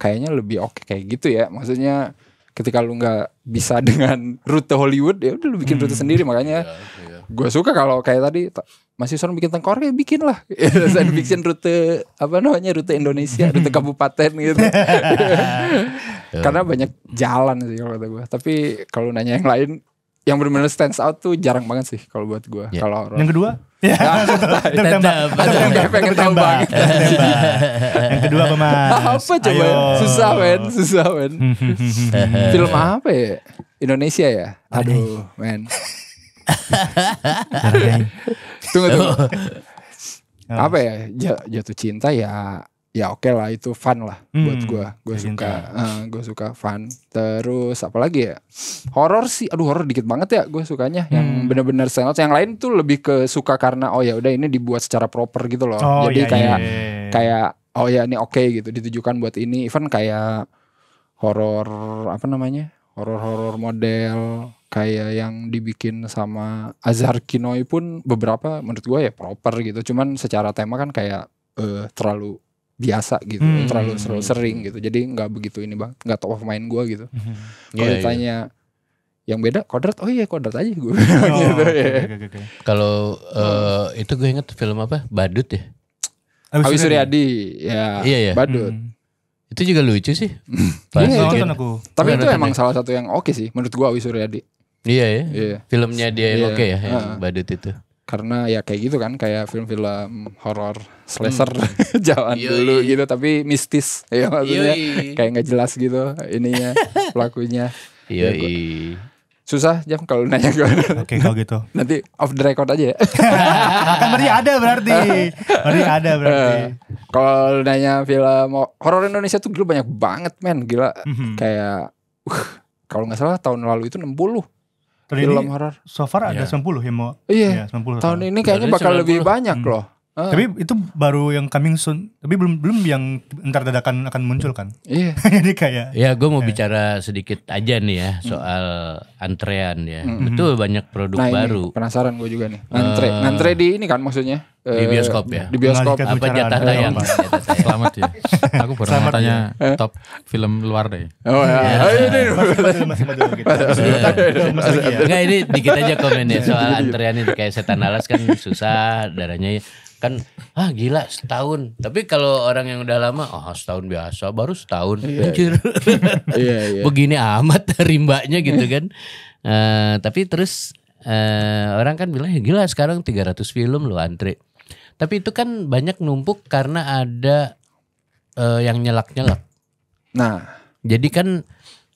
kayaknya lebih oke kayak gitu ya. Maksudnya ketika lu nggak bisa dengan rute Hollywood, ya udah lu bikin rute sendiri. Makanya gue suka kalau kayak tadi masih seorang bikin tengkorak, ya bikin lah. Saya bikin rute rute Indonesia, rute kabupaten gitu. Karena banyak jalan sih kalau kata gue. Tapi kalau nanya yang lain, yang benar-benar stands out tuh jarang banget sih kalau buat gue. Kalau horor. Yang kedua? Ya, Tetap. Pengen tahu banget. Yang kedua apa mas? Apa coba? Ayo. Susah men. Film apa ya? Indonesia ya? Aduh men. Tunggu. Apa ya? Jatuh cinta ya oke lah, itu fun lah buat gue suka fun. Terus apa lagi ya? Horor sih, horor dikit banget ya gue sukanya. Yang benar-benar stand out. Yang lain tuh lebih ke suka karena ya udah ini dibuat secara proper gitu loh. Jadi kayak ini oke gitu, ditujukan buat ini. Even kayak horor horor model kayak yang dibikin sama Azhar Kinoi pun beberapa menurut gue ya proper gitu. Cuman secara tema kan kayak terlalu biasa gitu, terlalu sering gitu. Jadi nggak begitu ini bang, nggak top of mind gue gitu. Kalau ditanya yang beda Kodrat, Kodrat aja gue. Gitu, Kalau itu gue inget film apa? Badut ya. Awi Suryadi ya. Iya. Badut. Itu juga lucu sih. Iya, Nonton itu. aku. Tapi itu Nonton emang ya? salah satu yang oke sih menurut gue, Awi Suryadi. Iya ya. Iya. Filmnya dia yang Iya. oke ya, yang Badut itu. Karena ya kayak gitu kan, kayak film-film horor slasher zaman Yoi. dulu gitu, tapi mistis ya maksudnya. Yoi. Kayak nggak jelas gitu ininya pelakunya. Iya. Susah Jam kalau nanya gue. Oke kalau gitu. Nanti off the record aja ya. Kan berarti ada berarti. Kalau nanya film horor Indonesia tuh dulu banyak banget men, gila. Kayak kalau nggak salah tahun lalu itu 60 Tahun film ini horor. so far ada 90 ya mau. Iya. 90. Tahun ini kayaknya Berarti bakal 90. lebih banyak loh. Tapi itu baru yang coming soon. Tapi belum yang ntar dadakan akan muncul kan. Iya. Jadi kayak. Ya gue mau bicara sedikit aja nih ya soal antrean ya. Betul banyak produk baru. Ini penasaran gue juga nih. Ngantre di ini kan maksudnya. Di bioskop ya. Di bioskop. Apa jatah tayang? Selamat ya. Aku baru mau tanya top film luar deh. Oh ya. Masih gitu. Enggak, ini dikit aja komennya soal antrean itu kayak Setan Alas kan susah darahnya kan gila setahun. Tapi kalau orang yang udah lama setahun biasa, baru setahun. Anjir. Iya. Begini amat rimbanya gitu kan. Tapi terus orang kan bilang ya gila sekarang 300 film lo antre. Tapi itu kan banyak numpuk karena ada yang nyelak-nyelak. Nah, jadi kan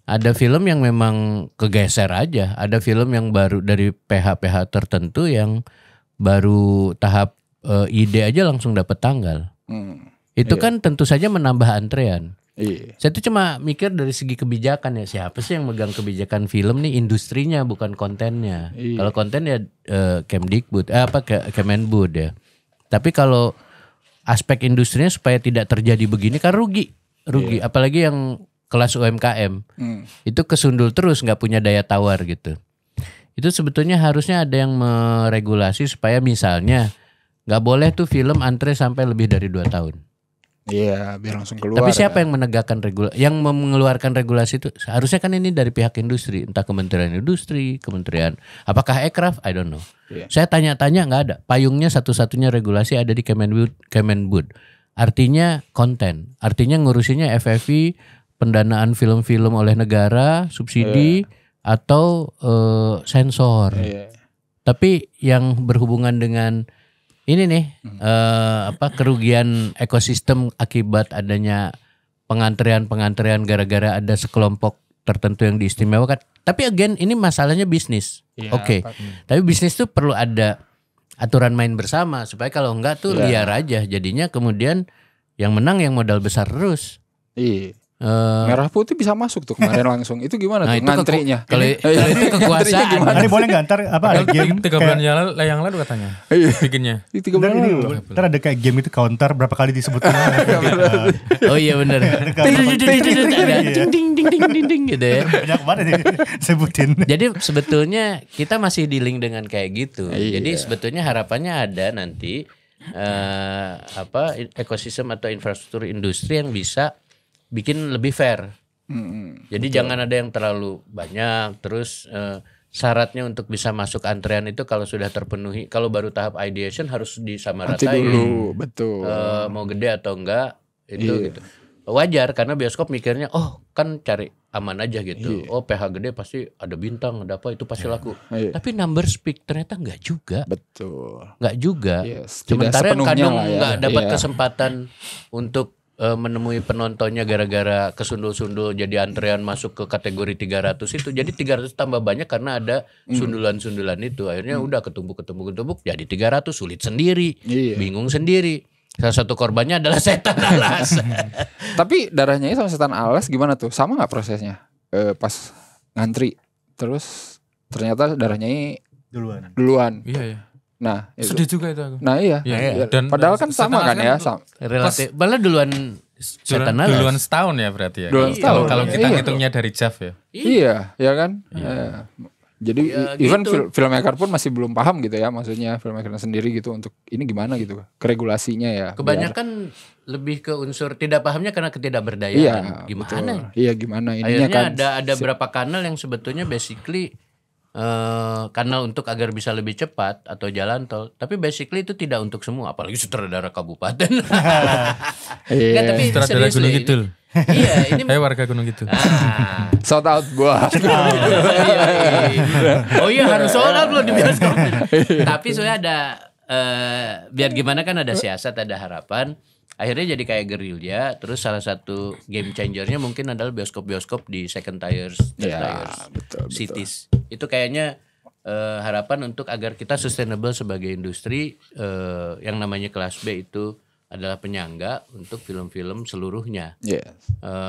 ada film yang memang kegeser aja. Ada film yang baru dari PH-PH tertentu yang baru tahap ide aja langsung dapat tanggal. Itu kan tentu saja menambah antrean. iya. Saya tuh cuma mikir dari segi kebijakan ya, siapa sih yang megang kebijakan film nih, industrinya bukan kontennya. Kalau konten ya Kemdikbud, Kemenbud ya. Tapi kalau aspek industrinya supaya tidak terjadi begini kan rugi. Apalagi yang kelas UMKM itu kesundul terus nggak punya daya tawar gitu. Itu sebetulnya harusnya ada yang meregulasi supaya misalnya nggak boleh tuh film antre sampai lebih dari 2 tahun. Iya, biar langsung keluar. Tapi siapa yang menegakkan yang mengeluarkan regulasi itu? Harusnya kan ini dari pihak industri, entah Kementerian Industri, Kementerian apakah Ekraf, I don't know. Saya tanya-tanya nggak ada. Payungnya satu-satunya regulasi ada di Kemenbud. Artinya konten, artinya ngurusinya FFI, pendanaan film-film oleh negara, subsidi atau sensor. Tapi yang berhubungan dengan ini nih kerugian ekosistem akibat adanya pengantrian gara-gara ada sekelompok tertentu yang diistimewakan. Tapi again ini masalahnya bisnis. Oke. Tapi bisnis tuh perlu ada aturan main bersama supaya kalau enggak tuh liar aja. Jadinya kemudian yang menang yang modal besar terus. Iya. Merah putih bisa masuk tuh kemarin langsung. Itu gimana tuh ngantrinya? Kalau itu kekuasaan. Nanti boleh nggak ntar ada game 3 bulan yang lalu katanya bikinnya. 3 bulan lalu. Ntar ada kayak game itu counter berapa kali disebutkan. Oh iya benar. Ding gitu ya. Banyak banget disebutin. Jadi sebetulnya kita masih dealing dengan kayak gitu. Jadi sebetulnya harapannya ada nanti ekosistem atau infrastruktur industri yang bisa bikin lebih fair. Jadi jangan ada yang terlalu banyak. Terus syaratnya untuk bisa masuk antrean itu kalau sudah terpenuhi, kalau baru tahap ideation harus disamaratain dulu, betul. Mau gede atau enggak itu gitu. Wajar karena bioskop mikirnya kan cari aman aja gitu. PH gede pasti ada bintang, ada apa itu pasti laku. Tapi number speak ternyata enggak juga. Betul. Enggak juga. Sementara yang kadang enggak dapat kesempatan untuk menemui penontonnya gara-gara kesundul-sundul jadi antrean masuk ke kategori 300 itu. Jadi 300 tambah banyak karena ada sundulan-sundulan itu. Akhirnya udah ketumbuk jadi 300, sulit sendiri, bingung sendiri. Salah satu korbannya adalah Setan Alas. Tapi darahnya sama Setan Alas gimana tuh? Sama gak prosesnya? Pas ngantri terus ternyata darahnya duluan. Iya. Nah, sedih juga itu aku. Nah iya. Dan padahal kan sama kan ya. Relatif. Malah duluan Setan Alas. Duluan setahun ya berarti ya. Kalau kita ngitungnya dari JAV ya. Iya, ya kan. Jadi even filmmaker pun masih belum paham gitu ya, maksudnya filmmakernya sendiri gitu untuk ini gimana gitu keregulasinya ya. Kebanyakan lebih ke unsur tidak pahamnya karena ketidakberdayaan. Gimana? Iya gimana ininya akhirnya kan. ada berapa kanal yang sebetulnya basically kanal untuk agar bisa lebih cepat atau jalan tol, tapi basically itu tidak untuk semua, apalagi sutradara kabupaten. Nggak, tapi sutradara Gunung Kidul. Iya, ini warga Gunung Kidul. Shout out gua. Oh iya harus shout out loh di bioskop. Tapi soalnya ada biar gimana kan ada siasat, ada harapan. Akhirnya jadi kayak gerilya. Terus salah satu game changernya mungkin adalah bioskop-bioskop di second tiers, betul. cities. Itu kayaknya harapan untuk agar kita sustainable sebagai industri. Yang namanya kelas B itu adalah penyangga untuk film-film seluruhnya.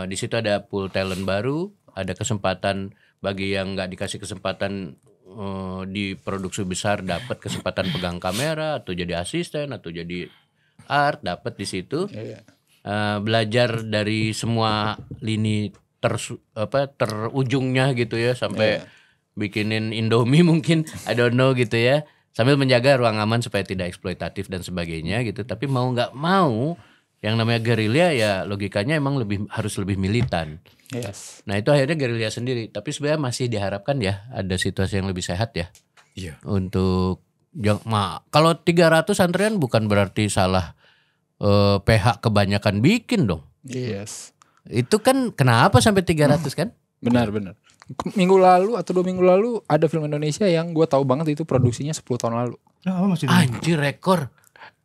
Di situ ada pool talent baru, ada kesempatan bagi yang nggak dikasih kesempatan di produksi besar dapat kesempatan pegang kamera atau jadi asisten atau jadi art, dapat di situ. Belajar dari semua lini terujungnya gitu ya, sampai bikinin Indomie mungkin, I don't know gitu ya, sambil menjaga ruang aman supaya tidak eksploitatif dan sebagainya gitu. Tapi mau nggak mau yang namanya gerilya ya logikanya emang harus lebih militan. Yes. Nah itu akhirnya gerilya sendiri. Tapi sebenarnya masih diharapkan ya ada situasi yang lebih sehat ya. Iya. Untuk kalau 300 antrian bukan berarti salah PH kebanyakan bikin dong. Yes. Itu kan kenapa sampai 300 kan? Benar. Minggu lalu atau 2 minggu lalu ada film Indonesia yang gue tahu banget itu produksinya 10 tahun lalu. Anjir, rekor.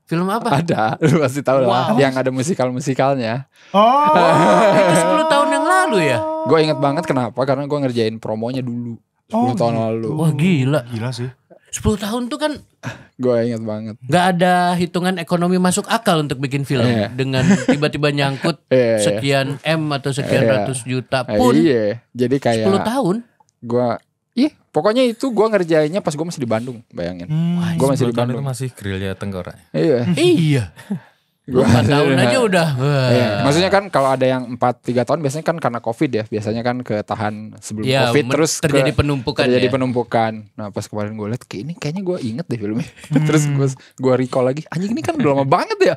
Film apa? Ada, lu pasti tahu lah. Yang ada musikalnya. Itu 10 tahun yang lalu ya? Gue inget banget kenapa? Karena gue ngerjain promonya dulu 10 tahun lalu. Wah gila sih. 10 tahun tuh kan gue inget banget. Gak ada hitungan ekonomi masuk akal untuk bikin film. Dengan tiba-tiba nyangkut sekian M atau sekian ratus juta pun. Jadi kayak 10 tahun pokoknya itu gue ngerjainnya pas gue masih di Bandung, bayangin. Gue masih di Bandung. Itu masih gerilya Tengkorak. Iya. Gue 4 tahun aja udah. Maksudnya kan kalau ada yang 3 tahun biasanya kan karena COVID ya. Biasanya kan ketahan sebelum COVID terus terjadi penumpukan. Penumpukan. Nah pas kemarin gue liat ini kayaknya gue inget deh filmnya. Terus gue recall lagi, anjing ini kan udah lama banget ya.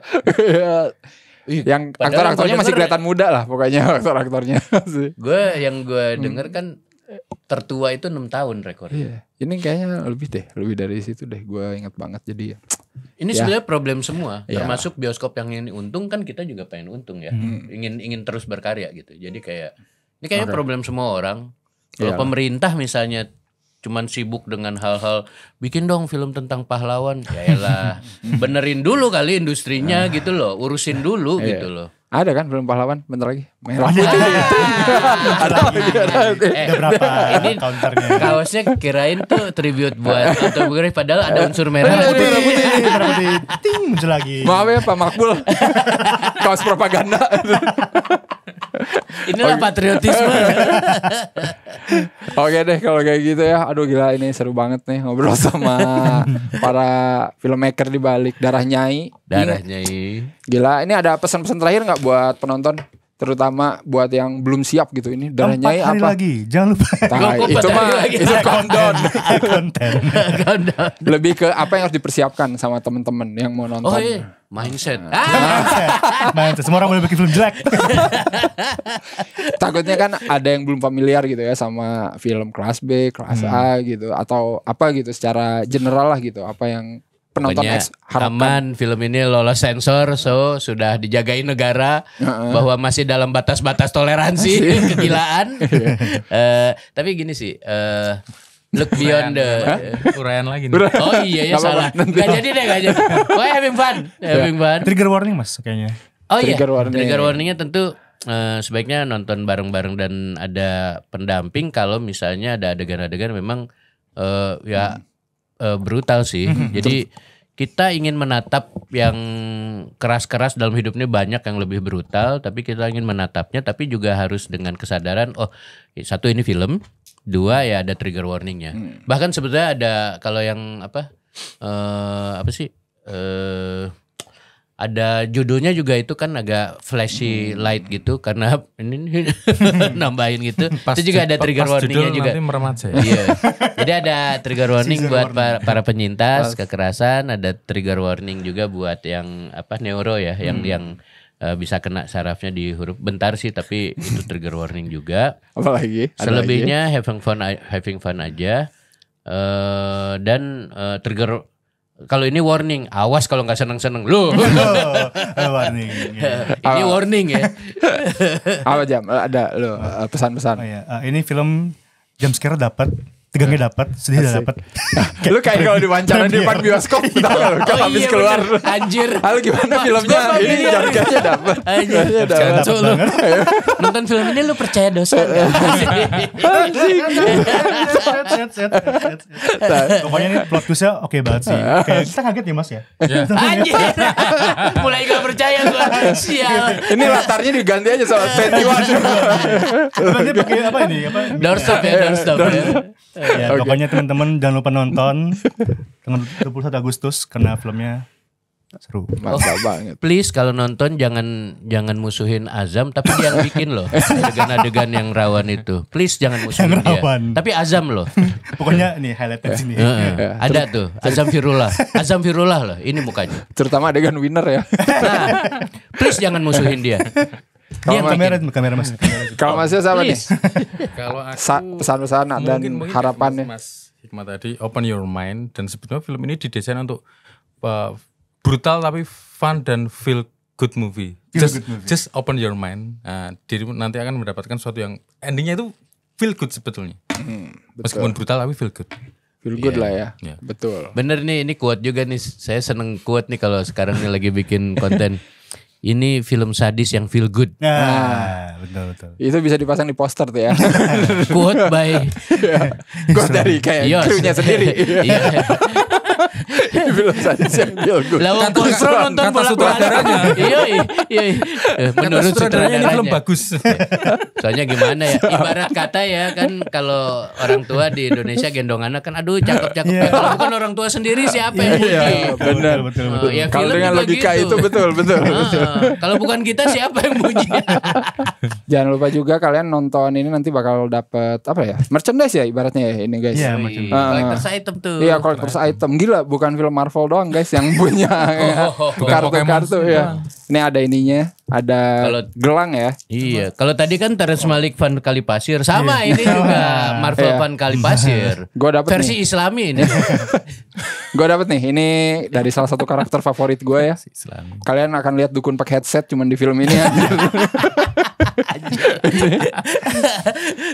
Yang aktor-aktornya masih kelihatan muda lah pokoknya aktor-aktornya. Gue denger kan tertua itu 6 tahun rekornya. Ini kayaknya lebih dari situ deh. Gue inget banget jadi. Ini sebenarnya problem semua, termasuk bioskop yang ini untung kan kita juga pengen untung ya, ingin terus berkarya gitu. Jadi ini kayaknya problem semua orang. Kalau pemerintah misalnya cuman sibuk dengan hal-hal bikin dong film tentang pahlawan, yaelah benerin dulu kali industrinya gitu loh, urusin dulu gitu loh. Ada kan film pahlawan bentar lagi merah putih. Ada berapa ini counternya? Kaosnya kirain tuh tribute buat autobiografi padahal ada unsur merah putih. Ting muncul lagi. Maaf ya Pak Makbul. Kaos propaganda. Inilah patriotisme. Oke deh kalau kayak gitu ya. Aduh gila ini seru banget nih ngobrol sama para filmmaker di balik Darah Nyai. Gila, ini ada pesan-pesan terakhir nggak buat penonton? Terutama buat yang belum siap gitu ini Darah Nyai apa? 4 hari lagi, jangan lupa. Itu mah itu countdown. Konten. Lebih ke apa yang harus dipersiapkan sama teman-teman yang mau nonton. Oh iya, mindset. Mindset. Semua orang boleh bikin film jelek. Takutnya kan ada yang belum familiar gitu ya sama film kelas B, kelas A gitu atau apa gitu secara general lah gitu. Apa yang penonton harapkan. Aman, film ini lolos sensor, so sudah dijagain negara bahwa masih dalam batas-batas toleransi kegilaan. Tapi gini sih, look beyond the uraian lagi nih. Oh iya ya salah. Gak jadi. Wah having fun. Trigger warning mas kayaknya. Oh iya. Trigger warningnya tentu sebaiknya nonton bareng-bareng dan ada pendamping kalau misalnya ada adegan-adegan memang brutal sih. Jadi kita ingin menatap yang keras-keras dalam hidup ini banyak yang lebih brutal, tapi kita ingin menatapnya tapi juga harus dengan kesadaran satu ini film, 2 ya ada trigger warningnya. Bahkan sebetulnya ada kalau yang ada judulnya juga itu kan agak flashy light gitu karena ini nambahin gitu. Itu juga ada trigger warningnya juga. Iya. Jadi ada trigger warning buat para penyintas kekerasan, ada trigger warning juga buat yang neuro ya, yang bisa kena sarafnya di huruf bentar sih tapi itu trigger warning juga. Apalagi? Selebihnya having fun aja. Dan trigger kalau ini warning, awas kalau nggak seneng-seneng lu. Warning. Ini warning ya. Apa Jam? Ada lo pesan-pesan. Ini film jam scare dapat, tegangnya dapat, sedih dapat. Lu kayak kalau diwawancara di depan bioskop, kalau habis keluar. Anjir. Halo gimana filmnya? Ini jam-jamnya dapat. Nonton film ini lu percaya dosa nggak? Pokoknya ini plot twistnya oke banget sih. Kayak kita kaget ya mas ya. Anjir. Mulai gak percaya gua. Sial. Ini latarnya diganti aja sama 21. Sebenarnya pakai apa ini? Doorstop ya. Ya, pokoknya teman-teman jangan lupa nonton tanggal 21 Agustus karena filmnya seru. Mantap banget. Please kalau nonton jangan musuhin Azam, tapi dia yang bikin loh adegan-adegan yang rawan itu. Please jangan musuhin dia. Tapi Azam loh. Pokoknya nih highlight di sini. Ada tuh Azam Firullah loh. Ini mukanya. Terutama adegan winner ya. Nah, please jangan musuhin dia. Dia yang bikin. Kamera Mas. Kalau Mas Yos apa nih? Kalau aku Pesan-pesan dan mungkin harapannya. Mas Hikmat tadi open your mind, dan sebetulnya film ini didesain untuk brutal tapi fun dan feel good movie. Just open your mind. Nah, dirimu nanti akan mendapatkan sesuatu yang endingnya itu feel good sebetulnya. Meskipun brutal tapi feel good. Feel good lah ya. Yeah. Betul. Bener nih, ini quote juga nih. Saya seneng quote nih kalau sekarang nih lagi bikin konten. Ini film sadis yang feel good. Nah, betul. Itu bisa dipasang di poster tuh ya. Quote by Quote dari kayak krunya sendiri. Iya. Film sadis yang feel good. Lawan kontrol nonton kata sutradaranya. Iya. Menurut sutradaranya ini film sutradaranya. bagus. Soalnya gimana ya? Ibarat kata ya kan, kalau orang tua di Indonesia gendong anak kan, aduh cakep. Kalau bukan orang tua sendiri siapa yang muji? Benar. Betul. Ya, Kalau film dengan juga logika gitu. itu betul. Kalau bukan kita siapa yang muji? Jangan lupa juga kalian nonton ini nanti bakal dapat apa ya? Merchandise ya ibaratnya ya ini guys. Iya, Collector's item tuh. Iya, collector's item. Gila, bukan film Marvel doang guys yang punya kartu-kartu ya. Ini ada ininya, ada gelang ya. Iya, kalau tadi kan Terrence Malick Van Kali Pasir, sama ini juga Marvel Iya. Van Kali Pasir. Gua dapet versi nih. Islami ini. Gue dapet nih, ini dari salah satu karakter favorit gue ya. Kalian akan lihat dukun pakai headset cuman di film ini.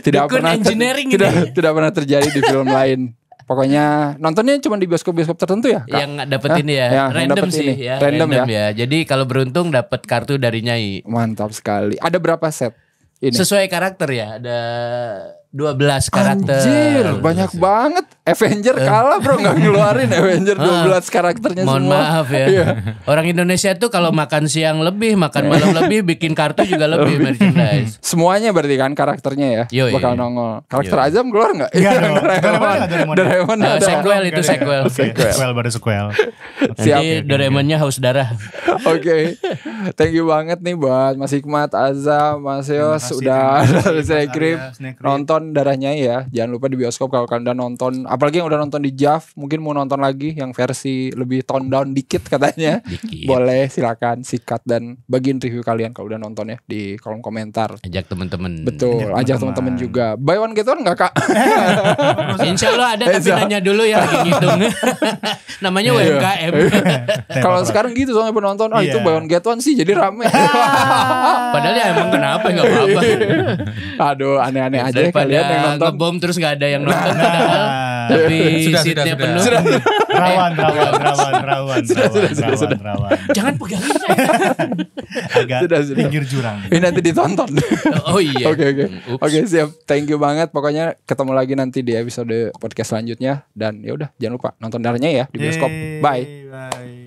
Dukun engineering ini. Tidak pernah terjadi di film lain. Pokoknya nontonnya cuma di bioskop-bioskop tertentu ya, Kak? Yang dapet ini ya, yang random dapet sih ini. ya, Random ya. Jadi kalau beruntung dapat kartu dari Nyai. Mantap sekali. Ada berapa set ini? Sesuai karakter ya, ada 12 karakter. Anjir, banyak banget. Avenger kalah bro, nggak ngeluarin Avenger 12 karakternya Mohon semua. maaf ya. Iya. Orang Indonesia tuh kalau makan siang lebih, makan malam lebih, bikin kartu juga lebih merchandise. Semuanya berarti kan karakternya ya Yoi. bakal nongol. Karakter Azam keluar nggak? Iya, Doraemon ada. Sequel itu sequel. Sequel baru sequel. Jadi Doraemonnya haus darah. Oke. Thank you banget nih buat Mas Hikmat, Azam, Mas Yos udah Snakecrib nonton darahnya ya. Jangan lupa di bioskop kalau kalian udah nonton, apalagi yang udah nonton di JAV, mungkin mau nonton lagi yang versi lebih tone down dikit katanya. Dikit. Boleh silakan sikat dan bagiin review kalian kalau udah nonton ya di kolom komentar. Ajak teman-teman. Betul, ajak teman-teman juga. Buy one get one enggak, Kak? Insya Allah ada, tapi nanya dulu ya lagi ngitung. Namanya UMKM. Kalau sekarang gitu soalnya penonton, itu buy one get one sih jadi rame. Padahal ya emang kenapa nggak apa-apa. Aduh, aneh-aneh aja Daripada kalian yang nonton. ngebom terus nggak ada yang nonton padahal. Tapi seatnya penuh. Rawan. Jangan pegangin saya. Agak Sudah. pinggir jurang. Ini nanti ditonton. Oh iya. Oke, siap. Thank you banget. Pokoknya ketemu lagi nanti di episode podcast selanjutnya. Dan ya udah, jangan lupa nonton darahnya ya di bioskop. Bye. Bye.